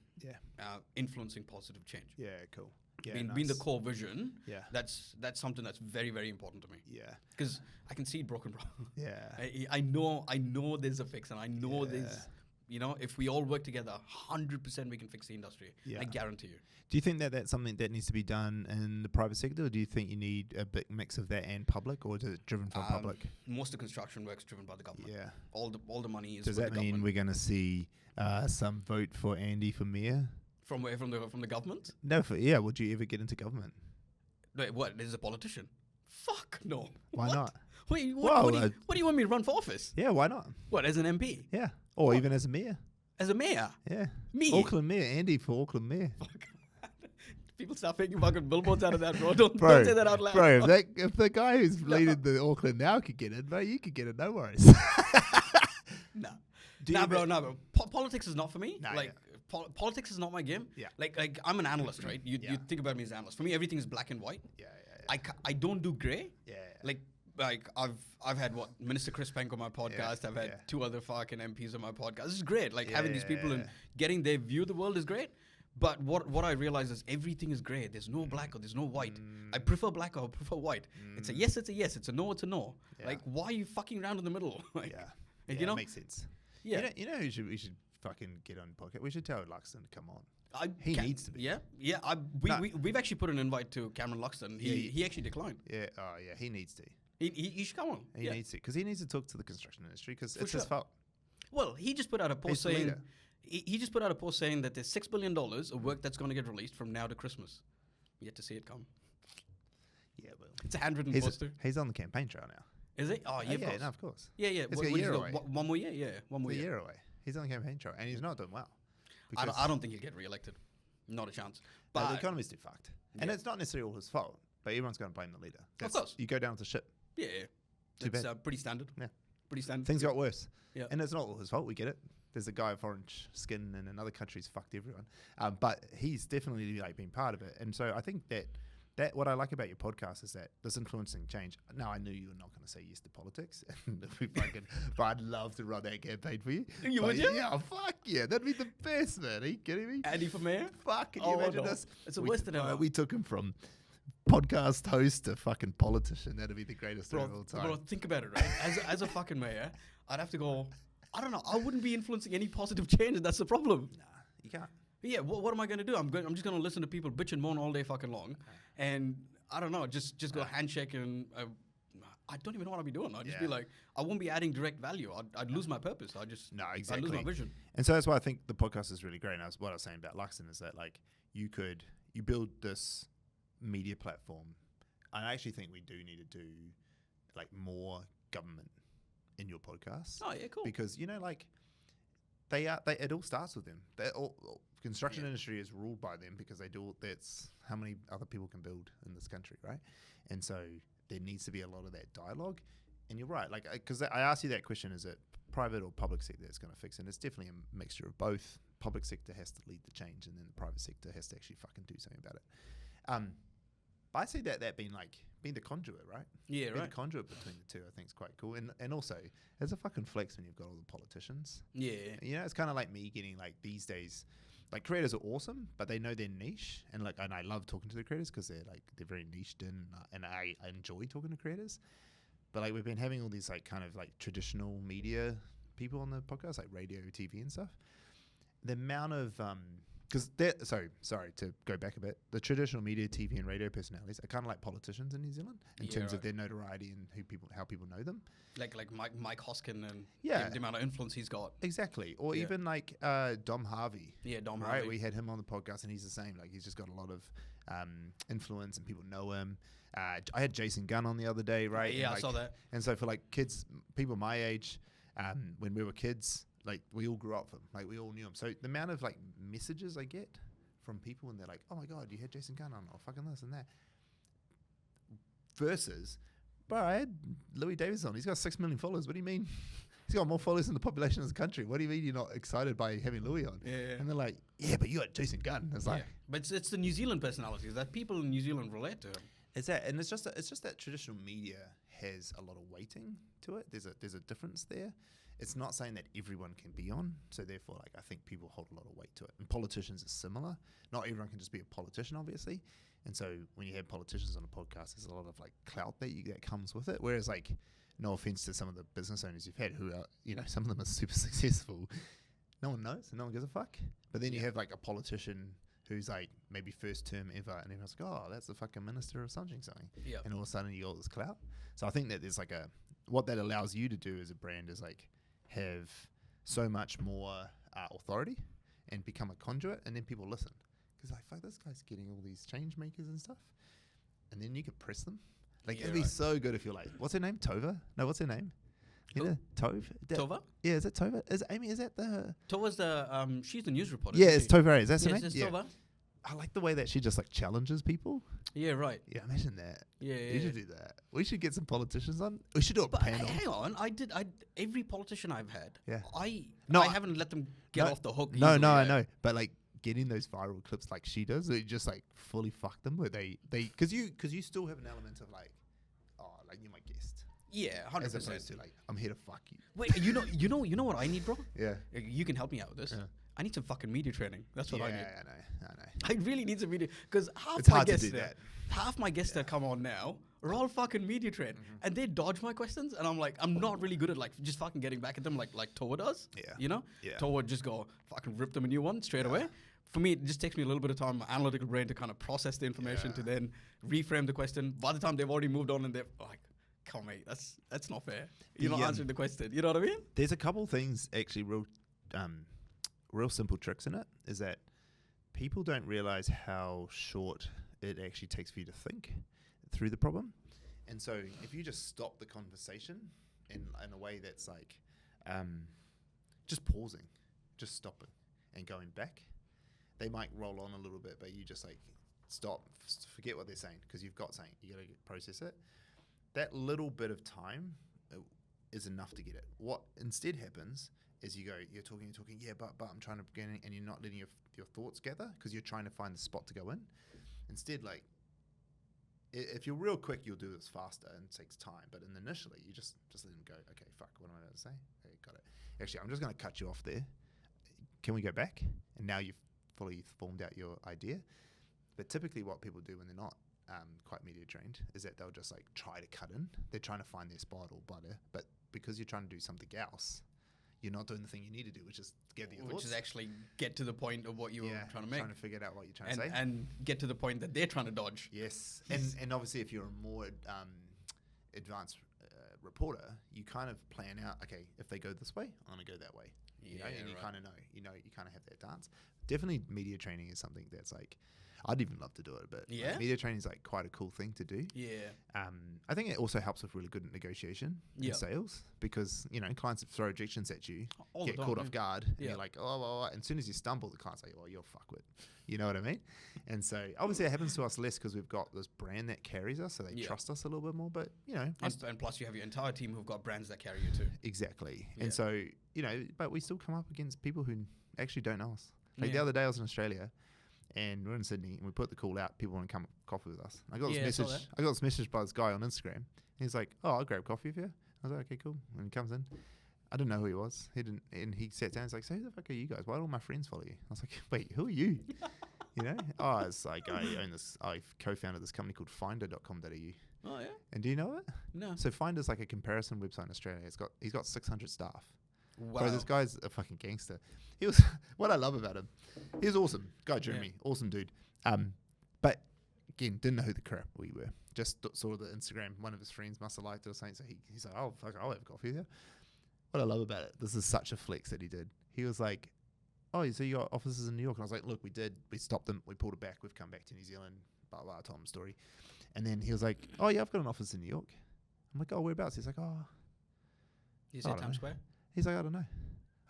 influencing positive change. Yeah, cool. Yeah, being the core vision, that's something that's very, very important to me. Yeah. Because I can see it broken, bro. Yeah. I know there's a fix, and I know there's, if we all work together, 100% we can fix the industry. Yeah. I guarantee you. Do you think that that's something that needs to be done in the private sector, or do you think you need a big mix of that and public, or is it driven from public? Most of construction work's driven by the government. Yeah. All the money is. Does that mean we're going to see some vote for Andy for mayor? From where? From the government? No, would you ever get into government? Wait, what? Is a politician? Fuck no. Why not? Wait, what do you want me to run for office? Yeah, why not? What, as an MP? Yeah. Or even as a mayor. As a mayor? Yeah. Me? Auckland mayor. Andy for Auckland mayor. People start making fucking billboards out of that, bro. Don't say that out loud. Bro, if the guy who's leading the Auckland now could get it, mate, you could get it, no worries. No, bro. Politics is not for me. Politics is not my game. Yeah. Like I'm an analyst, right? You think about me as an analyst. For me, everything is black and white. Yeah. I don't do gray. Yeah. Like I've had Minister Chris Penk on my podcast. I've had 2 other fucking MPs on my podcast. This is great. Having these people and getting their view of the world is great. But what I realize is everything is gray. There's no black or there's no white. I prefer black or I prefer white. It's a yes, it's a yes. It's a no, it's a no. Yeah. Why are you fucking around in the middle? It makes sense. Yeah. You know who we should fucking get on the podcast? We should tell Luxton to come on. He needs to be. Yeah. We've actually put an invite to Cameron Luxton. He actually declined. Yeah. Oh, yeah. He needs to. He should come on. He needs to, because he needs to talk to the construction industry, because it's sure. his fault. Well, he just put out a post He's the saying leader. he just put out a post saying that there's $6 billion of work that's going to get released from now to Christmas. Yet to see it come. Yeah, well, It's a handwritten poster. he's on the campaign trail now. Is it? Oh, yeah, of course. No, of course. Yeah. It's a year away. One more year? Yeah, one more It's a year. year away. He's on the campaign trail, and he's not doing well. I don't think he'll get re-elected. Not a chance. But But the economy's too fucked. And it's not necessarily all his fault, but everyone's going to blame the leader. Of course. You go down with the ship. yeah. Too It's bad. pretty standard. Yeah. Pretty standard. Things got worse. Yeah. And it's not all his fault. We get it. There's a guy with orange skin in another country's fucked everyone. But he's definitely like been part of it. And so I think that what I like about your podcast is that this influencing change. Now, I knew you were not going to say yes to politics, but I'd love to run that campaign for you. Would you? Yeah, fuck yeah. That'd be the best, man. Are you kidding me? Andy for mayor? Fuck, can you imagine this? It's the worst than ever. We took him from podcast host to fucking politician. That'd be the greatest thing of all time. Bro, think about it, right? As a fucking mayor, I'd have to go, I don't know, I wouldn't be influencing any positive change, and that's the problem. Nah, you can't. Yeah, what am I going to do? I'm just going to listen to people bitch and moan all day fucking long, and I don't know, just go handshake and I don't even know what I'd be doing. I'd just be like, I won't be adding direct value. I'd lose my purpose. No, I'd exactly. lose my vision. And so that's why I think the podcast is really great. And what I was saying about Luxton is that like you build this media platform. And I actually think we do need to do like more government in your podcast. Oh yeah, cool. Because like it all starts with them. Construction industry is ruled by them because that's how many other people can build in this country, right? And so there needs to be a lot of that dialogue. And you're right, like because I asked you that question: is it private or public sector that's going to fix it? And it's definitely a mixture of both. Public sector has to lead the change, and then the private sector has to actually fucking do something about it. But I see that being the conduit, right? Yeah, being right. the conduit between the two, I think is quite cool. And also, it's a fucking flex when you've got all the politicians. Yeah. It's kind of like me getting like these days. Like creators are awesome, but they know their niche, and I love talking to the creators because they're very niched in, and I enjoy talking to creators. But like we've been having all these like kind of like traditional media people on the podcast, like radio, TV, and stuff. The amount of sorry to go back a bit. The traditional media, TV, and radio personalities are kind of like politicians in New Zealand in terms of their notoriety and how people know them. Like Mike Hoskin and the amount of influence he's got. Exactly. Or even like Dom Harvey. Yeah, Dom right? Harvey. We had him on the podcast, and he's the same. Like he's just got a lot of influence, and people know him. I had Jason Gunn on the other day, right? Yeah, and I saw that. And so for like kids, people my age, when we were kids, like we all grew up with him. Like we all knew him. So the amount of like messages I get from people, and they're like, "Oh my god, you had Jason Gunn on, or fucking this and that." Versus, bro, I had Louis Davis on. He's got 6 million followers. What do you mean? He's got more followers than the population of the country. What do you mean you're not excited by having Louis on? Yeah. And they're like, "Yeah, but you got Jason Gunn." It's like, but it's the New Zealand personalities that people in New Zealand relate to him. it's that, and it's just that traditional media has a lot of weighting to it. There's a difference there. It's not saying that everyone can be on, so therefore, like I think people hold a lot of weight to it. And politicians are similar. Not everyone can just be a politician, obviously. And so when you have politicians on a podcast, there's a lot of like clout that comes with it. Whereas like, no offense to some of the business owners you've had who are, some of them are super successful. No one knows and no one gives a fuck. But then you have like a politician who's like maybe first term ever, and everyone's like, oh, that's the fucking minister of something. Yeah. And all of a sudden you got all this clout. So I think that there's like what that allows you to do as a brand is like have so much more authority and become a conduit, and then people listen. Because like, fuck, this guy's getting all these change makers and stuff. And then you can press them. Like, it'd be so good if you're like, what's her name? Tova? No, what's her name? Tove? Tova? Yeah, is it Tova? Is that the... Tova's she's the news reporter. Yeah, it's Tova. Is that her name? It's Yeah. Tova. I like the way that she just like challenges people. Yeah, right. Yeah, imagine that. Yeah, We should do that. We should get some politicians on. We should do a panel. Hang on, every politician I've had, I No, haven't let them get off the hook. No, easily, I know. But like getting those viral clips like she does, it just like fully fuck them where they because you still have an element of like, oh, like you're my guest. Yeah, 100%. As opposed to like, I'm here to fuck you. Wait, you know what I need, bro? Yeah. You can help me out with this. Yeah. I need some fucking media training. That's what I need. I know. I really need some media because It's hard to do that. Half my guests that come on now are all fucking media trained, and they dodge my questions, and I'm like, I'm not really good at like just fucking getting back at them like Toa does. Yeah. You know? Yeah. Toa would just go fucking rip them a new one straight away. for me, it just takes me a little bit of time, my analytical brain, to kind of process the information, to then reframe the question. By the time they've already moved on and they're like, come on, mate, that's not fair. You're not answering the question. You know what I mean? There's a couple things actually real simple tricks in it, is that people don't realize how short it actually takes for you to think through the problem. And so if you just stop the conversation in a way that's like just pausing, just stopping and going back, they might roll on a little bit, but you just like stop, forget what they're saying, because you've got something, you got to process it. That little bit of time is enough to get it. What instead happens is you're talking, yeah, but I'm trying to get in, and you're not letting your thoughts gather because you're trying to find the spot to go in. Instead, like, if you're real quick, you'll do this faster and it takes time. But initially, you just let them go. Okay, fuck, what am I going to say? Okay, got it. Actually, I'm just going to cut you off there. Can we go back? And now you've fully formed out your idea. But typically what people do when they're not quite media trained is that they'll just like try to cut in. They're trying to find their spot or butter. But because you're trying to do something else, you're not doing the thing you need to do, which is gather your thoughts. Which is actually get to the point of what you were trying to make. Trying to figure out what you're trying to say. And get to the point that they're trying to dodge. Yes. And obviously if you're a more advanced reporter, you kind of plan out, okay, if they go this way, I'm going to go that way. You know, and you kind of know, you kind of have that dance. Definitely media training is something that's like, I'd even love to do it, but like, media training is like quite a cool thing to do. Yeah. I think it also helps with really good negotiation in sales, because, you know, clients throw objections at you, get caught off guard, and you're like, oh, and as soon as you stumble, the client's like, oh, you're a fuckwit. You know what I mean? And so obviously it happens to us less because we've got this brand that carries us, so they trust us a little bit more, but, you know. And plus you have your entire team who've got brands that carry you too. Exactly. Yeah. And so, you know, but we still come up against people who actually don't know us. Like the other day I was in Australia, and we're in Sydney, and we put the call out. People want to come coffee with us. I got this message by this guy on Instagram. He's like, "Oh, I'll grab coffee with you." I was like, "Okay, cool." And he comes in. I didn't know who he was. He didn't, and he sat down. He's like, "So who the fuck are you guys? Why do all my friends follow you?" I was like, "Wait, who are you?" You know? Oh, it's like I co-founded this company called Finder.com.au. Oh yeah. And do you know it? No. So Finder's like a comparison website in Australia. He's got 600 staff. Wow. Bro, this guy's a fucking gangster. He was what I love about him. He was awesome. Guy Jeremy, awesome dude. But again, didn't know who the crap we were. Just saw the Instagram. One of his friends must have liked it or something. So he's like, "Oh fuck, I'll have coffee with you." What I love about it, this is such a flex that he did. He was like, "Oh, so you got offices in New York?" And I was like, "Look, we did. We stopped them. We pulled it back. We've come back to New Zealand." Blah blah. I told him the story, and then he was like, "Oh yeah, I've got an office in New York." I'm like, "Oh, whereabouts?" He's like, "Oh." You said Times Square? He's like, "I don't know."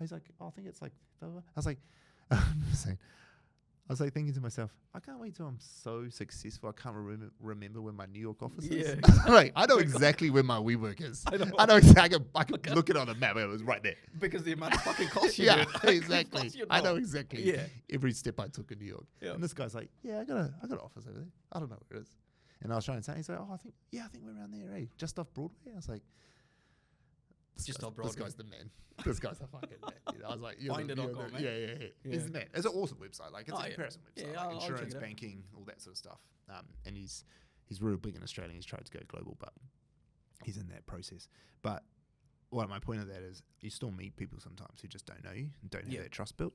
He's like, "Oh, I think it's like." I was like, I was like thinking to myself, I can't wait till I'm so successful I can't remember where my New York office is. Like, I know exactly where my WeWork is. I know exactly. I could look it on a map. It was right there. Because the amount of fucking costs you yeah, exactly. I know exactly every step I took in New York. Yeah. And this guy's like, "Yeah, I got an office over there. I don't know where it is." And I was trying to say, he's like, "Oh, I think we're around there, eh? Just off Broadway." I was like, This guy's the man. This guy's the fucking man. You know, I was like, Finder.com, yeah. He's the man. It's an awesome website. Like, it's a comparison website. Yeah, like I'll insurance, check it out. banking, all that sort of stuff. And he's real big in Australia. He's tried to go global, but he's in that process. But my point of that is you still meet people sometimes who just don't know you and don't have that trust built.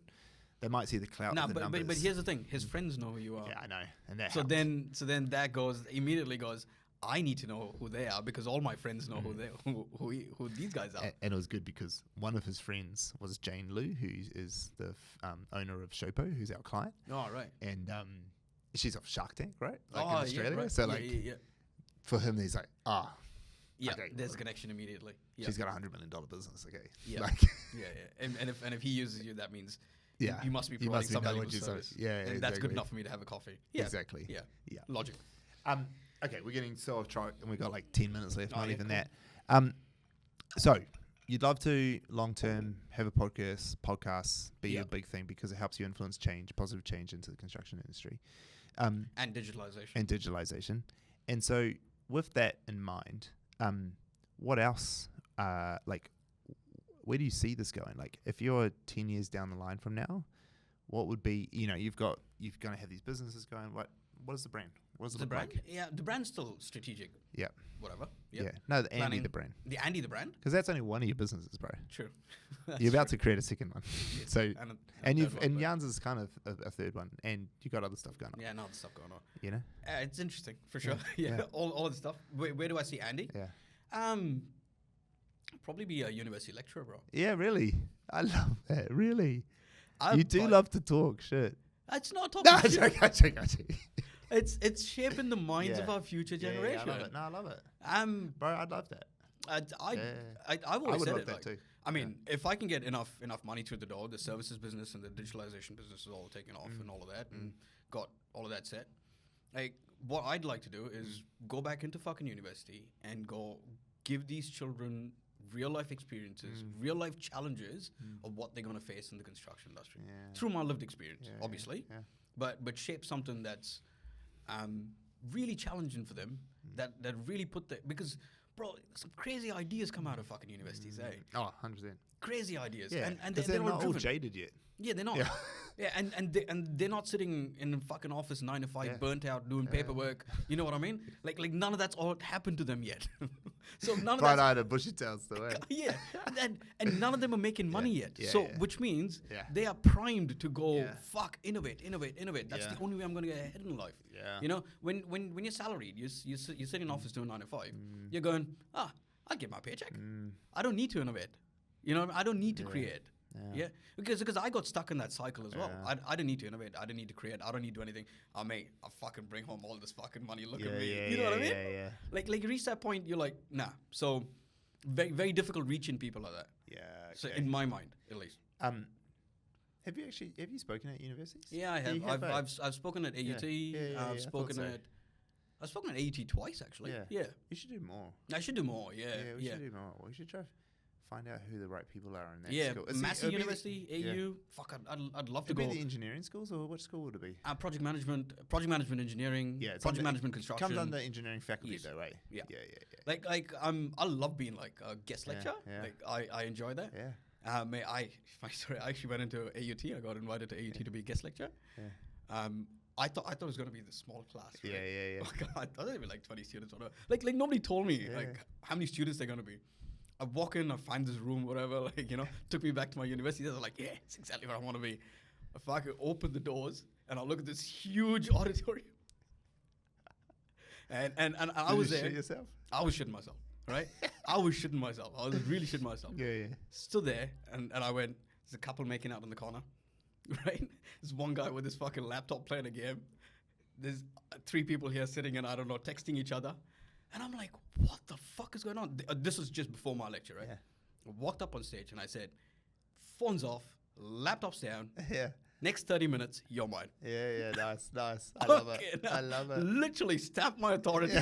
They might see the clout of the numbers. But here's the thing. His friends know who you are. Yeah, I know. And that so then that immediately goes, I need to know who they are because all my friends know who these guys are. And it was good because one of his friends was Jane Liu, who is the owner of Shopo, who's our client. Oh, right. And she's off Shark Tank, right? Like in Australia. Yeah, right. So for him, he's like, yeah, okay, there's a connection immediately. Yeah. She's got $100 million business. Okay. Yeah. Like yeah. And if he uses you, that means yeah, you must be providing some valuable service. Yeah, and exactly. that's good enough for me to have a coffee. Yeah. Exactly. Yeah. Logic. Okay, we're getting so off track, and we've got like 10 minutes left, not even that. So you'd love to long-term have a podcast be a big thing because it helps you influence positive change into the construction industry. And digitalization. And so with that in mind, what else, where do you see this going? Like if you're 10 years down the line from now, what would be, you're going to have these businesses going, what is the brand? What does it The look brand? like? Yeah, the brand's still strategic. Yeah. Whatever. Yeah. Yep. No, the Andy Planning. the brand. The Andy the brand? Because that's only one of your businesses, bro. True. You're about to create a second one. Yes. So and third one, but- Yarns is kind of a third one, and you got other stuff going on. Yeah, no other stuff going on. You know. It's interesting for sure. Yeah. Yeah, Yeah. all the stuff. Where do I see Andy? Yeah. Probably be a university lecturer, bro. Yeah. Really. I love that. Really. I- You do but love to talk. Shit. It's not talking No, shit. I check. It's shaping the minds of Yeah. our future Yeah, generation. I love it. No, I love it. Bro, I'd love that. I've I always would said love it. that Like, too. I mean, if I can get enough money through the door, the services business and the digitalization business is all taken off and all of that, and got all of that set. Like, what I'd like to do is go back into fucking university and go give these children real life experiences, real life challenges of what they're gonna face in the construction industry Yeah. through my lived experience, Yeah, obviously, yeah. but shape something that's really challenging for them. That really put the because. Bro, some crazy ideas come out of fucking universities, eh? Oh, 100%. Crazy ideas. Yeah. And Because they're they're not all driven. jaded yet. Yeah, they're not. Yeah. Yeah, and they're not sitting in a fucking office 9 to 5, Yeah. burnt out, doing paperwork. You know what I mean? Like none of that's all happened to them yet. So none of that's Bright-eyed and bushy tails still, eh? yeah, and none of them are making money yet. Yeah, So yeah. which means Yeah. they are primed to go Yeah. fuck, innovate. That's Yeah. the only way I'm going to get ahead in life. Yeah. You know, when you're salaried, you sit in an office doing 9 to 5. You're going, I'll get my paycheck. I don't need to innovate. You know, I don't need to create. Yeah, because I got stuck in that cycle as well. Yeah. I didn't need to innovate. I didn't need to create. I don't need to do anything. Oh, mate, I'll fucking bring home all this fucking money. Look at me. You know what I mean? Yeah. Like you reach that point, you're like, nah. So very, very difficult reaching people like that. Yeah. So okay. in my mind, at least. Have you spoken at universities? Yeah, I have. You have, I've spoken at AUT. Yeah, I I've thought so. I've spoken at AUT twice actually. Yeah. You should do more. I should do more. Yeah. We should do more. We should try to find out who the right people are in that Yeah, school. Massey it'd be University, AU. Fuck, I'd love to It'd go. be the engineering schools, or which school would it be? Project management, engineering. Yeah, it's project under- management, construction. Comes under engineering faculty, Yes. though, right? Yeah. Yeah. Like I love being like a guest Yeah, lecturer. yeah. Like I enjoy that. Yeah. My story. I actually went into AUT. I got invited to AUT to be a guest lecturer. Yeah. I thought it was gonna be the small class. Right? Yeah. Oh God, I thought there'd be like 20 students or whatever. Like nobody told me Yeah. like how many students they're gonna be. I walk in, I find this room, whatever. Like took me back to my university. I was like, yeah, it's exactly where I want to be. I fucking open the doors and I look at this huge auditorium. And I was Did you there. shit yourself? I was shitting myself, right? I was shitting myself. I was really shitting myself. Yeah. Stood there and I went, there's a couple making out in the corner, right? There's one guy with his fucking laptop playing a game. There's 3 people here sitting and I don't know, texting each other. And I'm like, what the fuck is going on? This was just before my lecture, right? Yeah. I walked up on stage and I said, phones off, laptops down. Yeah. Next 30 minutes, you're mine. Yeah. Nice. I love it. Fucking I love it. Literally stamped my authority.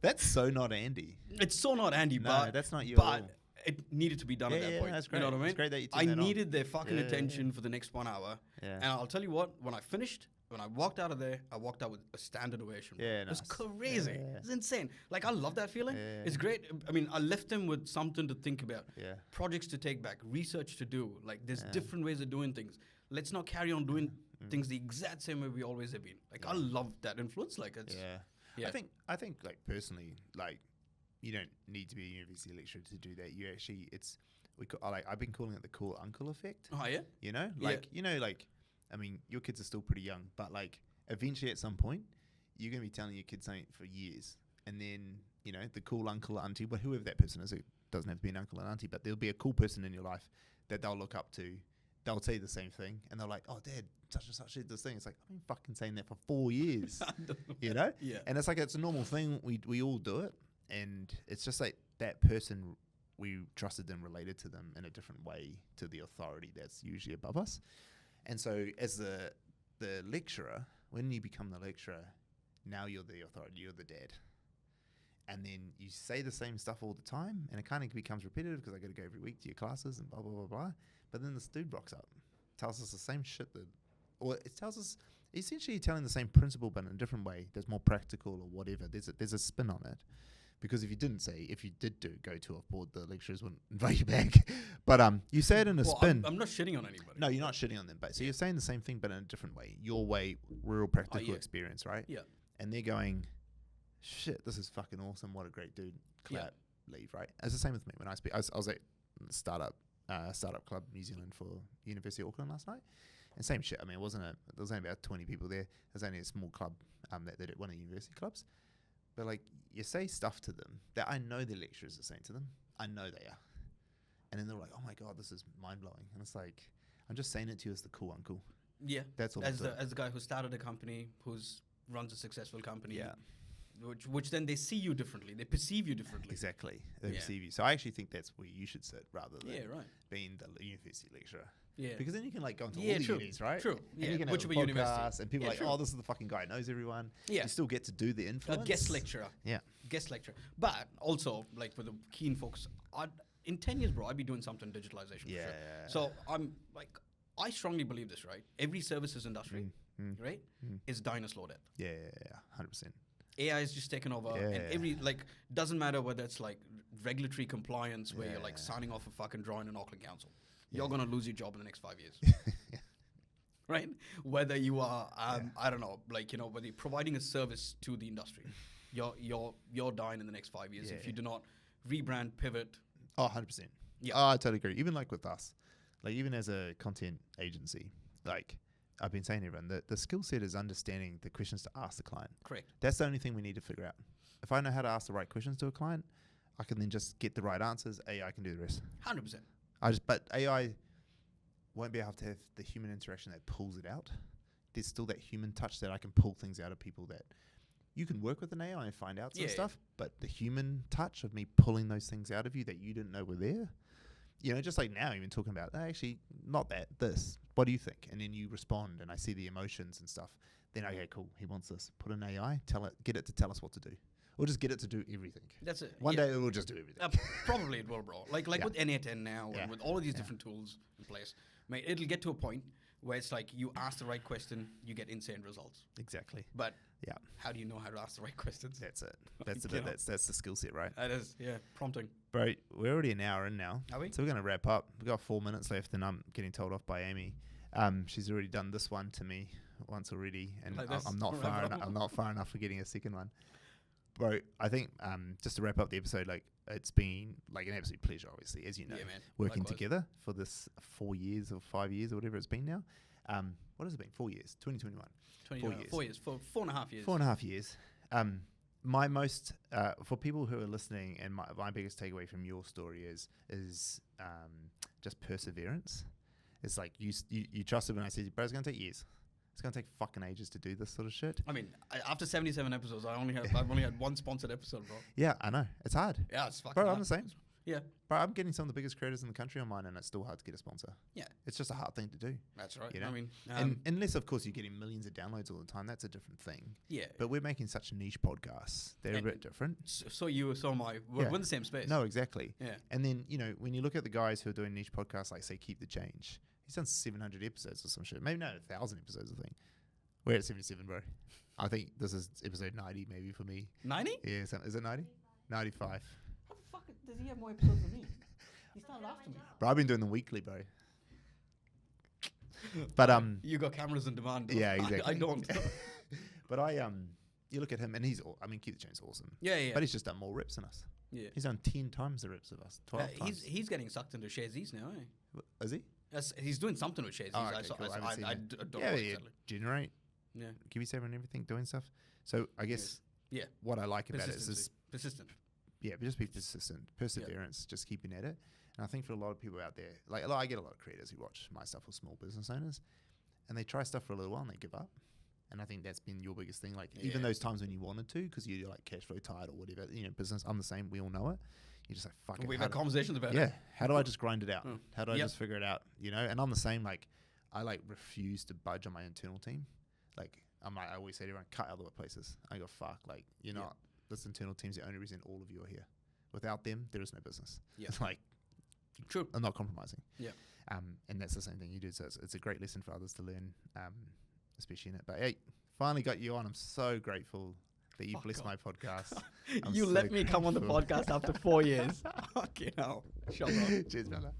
That's so not Andy. It's so not Andy, No, but that's not you at But all. it needed to be done at Yeah, that yeah, point. that's You know great. what I mean? It's great that you took I that on. needed their fucking Yeah, attention for the next 1 hour. Yeah. And I'll tell you what, when I finished, when I walked out of there, I walked out with a standard ovation. Yeah, It was nice. crazy. Yeah. It's insane. Like, I love that feeling. Yeah. It's great. I mean, I left them with something to think about. Yeah. Projects to take back, research to do. Like, there's Yeah. different ways of doing things. Let's not carry on doing things the exact same way we always have been. Like, I love that influence. Like, it's... Yeah. I think like personally, like you don't need to be a university lecturer to do that. You actually, I've been calling it the cool uncle effect. Oh, yeah? You know, Yeah. I mean, your kids are still pretty young, but like eventually at some point, you're gonna be telling your kids something for years, and then the cool uncle or auntie, but whoever that person is, it doesn't have to be an uncle and auntie, but there'll be a cool person in your life that they'll look up to. They'll say the same thing, and they're like, "Oh, Dad, such and such did this thing." It's like, I've been fucking saying that for 4 years, Yeah. And it's like it's a normal thing. We all do it, and it's just like that person, we trusted them, related to them in a different way to the authority that's usually above us. And so, as the lecturer, when you become the lecturer, now you're the authority, you're the dad. And then you say the same stuff all the time, and it kind of becomes repetitive because I got to go every week to your classes and blah, blah, blah, blah. But then this dude rocks up, tells us the same shit or it tells us, essentially telling the same principle but in a different way that's more practical or whatever. There's a spin on it. Because if you did go too off board, the lecturers wouldn't invite you back. But you say it in a spin. I'm not shitting on anybody. No, you're not shitting on them. But so you're saying the same thing, but in a different way. Your way, real practical experience, right? Yeah. And they're going, shit, this is fucking awesome. What a great dude. Clap, leave, right? It's the same with me. When I speak, I was at startup club New Zealand for University of Auckland last night. And same shit. I mean, there was only about 20 people there. There's only a small club that did one of the university clubs. But like, you say stuff to them that I know the lecturers are saying to them. I know they are. And then they're like, oh my God, this is mind blowing. And it's like, I'm just saying it to you as the cool uncle. Yeah. That's all. As the guy who started a company, runs a successful company. Yeah. Which then they see you differently. They perceive you differently. Exactly. They perceive you. So I actually think that's where you should sit rather than being the university lecturer. Yeah. Because then you can like go into all the unis, right? True. And you can Which have will a be university. And people are like, oh, this is the fucking guy who knows everyone. Yeah. You still get to do the influence. A guest lecturer. Yeah. Guest lecturer. But also, like, with a keen focus, in 10 years, bro, I'd be doing something in digitalization. Yeah. For sure. So I'm like, I strongly believe this, right? Every services industry, right, is dinosaur death. Yeah. 100%. AI is just taken over, and doesn't matter whether it's like regulatory compliance where you're like signing off a fucking drawing in Auckland Council. You're gonna lose your job in the next 5 years, right? Whether you are, I don't know, like, you know, whether you're providing a service to the industry, you're dying in the next 5 years if you do not rebrand, pivot. Oh, 100%. Yeah, oh, I totally agree. Even like with us, like even as a content agency, like I've been saying to everyone that the skill set is understanding the questions to ask the client. Correct. That's the only thing we need to figure out. If I know how to ask the right questions to a client, I can then just get the right answers. AI can do the rest. 100%. But AI won't be able to have the human interaction that pulls it out. There's still that human touch that I can pull things out of people that you can work with an AI and find out some stuff, but the human touch of me pulling those things out of you that you didn't know were there, you know, just like now, even talking about, actually, not that, this, what do you think? And then you respond and I see the emotions and stuff. Then, okay, cool, he wants this. Put an AI, get it to tell us what to do. Or just get it to do everything. That's it. One day it will just do everything. Probably it will, bro. Like with N8N now, and with all of these different tools in place, mate, it'll get to a point where it's like you ask the right question, you get insane results. Exactly. But how do you know how to ask the right questions? That's it. That's the bit. That's the skill set, right? That is, prompting. Bro, we're already an hour in now. Are we? So we're going to wrap up. We've got 4 minutes left, and I'm getting told off by Amy. She's already done this one to me once already, and like I'm not far enough. I'm not far enough for getting a second one. Bro, I think just to wrap up the episode, like it's been like an absolute pleasure, obviously, as you know, working together for this 4 years or 5 years or whatever it's been now. What has it been? 4 years. 2021. 4 years. 4.5 years. 4.5 years. My most for people who are listening, and my biggest takeaway from your story is just perseverance. It's like you trusted when I said, bro, it's gonna take years. It's gonna take fucking ages to do this sort of shit. I mean, after 77 episodes, I've only had one sponsored episode, bro. Yeah, I know. It's hard. Yeah, it's fucking bro, hard. I'm the same. Yeah. Bro, I'm getting some of the biggest creators in the country on mine, and it's still hard to get a sponsor. Yeah. It's just a hard thing to do. That's right. You know? I mean, and unless, of course, you're getting millions of downloads all the time, that's a different thing. Yeah. But we're making such niche podcasts. They're a bit different. So you, so am I. We're in the same space. No, exactly. Yeah. And then, you know, when you look at the guys who are doing niche podcasts, like, say, Keep the Change, he's done 700 episodes or some shit. Maybe 1,000 episodes, I think. We're at 77, bro. I think this is episode 90, maybe, for me. 90? Yeah, is it 90? 95. How the fuck does he have more episodes than me? He's not after me. Bro, I've been doing them weekly, bro. But you got cameras in demand. Bro. Yeah, exactly. I don't. But you look at him, and Keep the Chain's awesome. Yeah. But he's just done more reps than us. Yeah. He's done 10 times the reps of us. 12 times. He's getting sucked into Shazi's now, eh? Is he? He's doing something with Shazi's. Oh, okay, cool. I don't know exactly. Generate. Yeah. KiwiSaver and everything, doing stuff. So I guess what I like about it is persistent. Yeah, but just be persistent, perseverance, just keeping at it. And I think for a lot of people out there, like I get a lot of creators who watch my stuff or small business owners, and they try stuff for a little while and they give up. And I think that's been your biggest thing. Like even those times when you wanted to, because you're like cash flow tight or whatever, you know, business. I'm the same. We all know it. You're just like, fuck it. We've had conversations about it. Yeah. How do I just grind it out? How do I just figure it out? You know. And I'm the same. Like I refuse to budge on my internal team. Like I always say to everyone, cut other places. I go, fuck. Like you're not. This internal team's the only reason all of you are here. Without them, there is no business. Yeah. It's like, true. I'm not compromising. Yeah. And that's the same thing you do. So it's a great lesson for others to learn, especially in it. But hey, finally got you on. I'm so grateful. that you Fuck bless off. my podcast. I'm You so let me come on the grateful. podcast after 4 years. Okay, now shut up. Cheers, brother.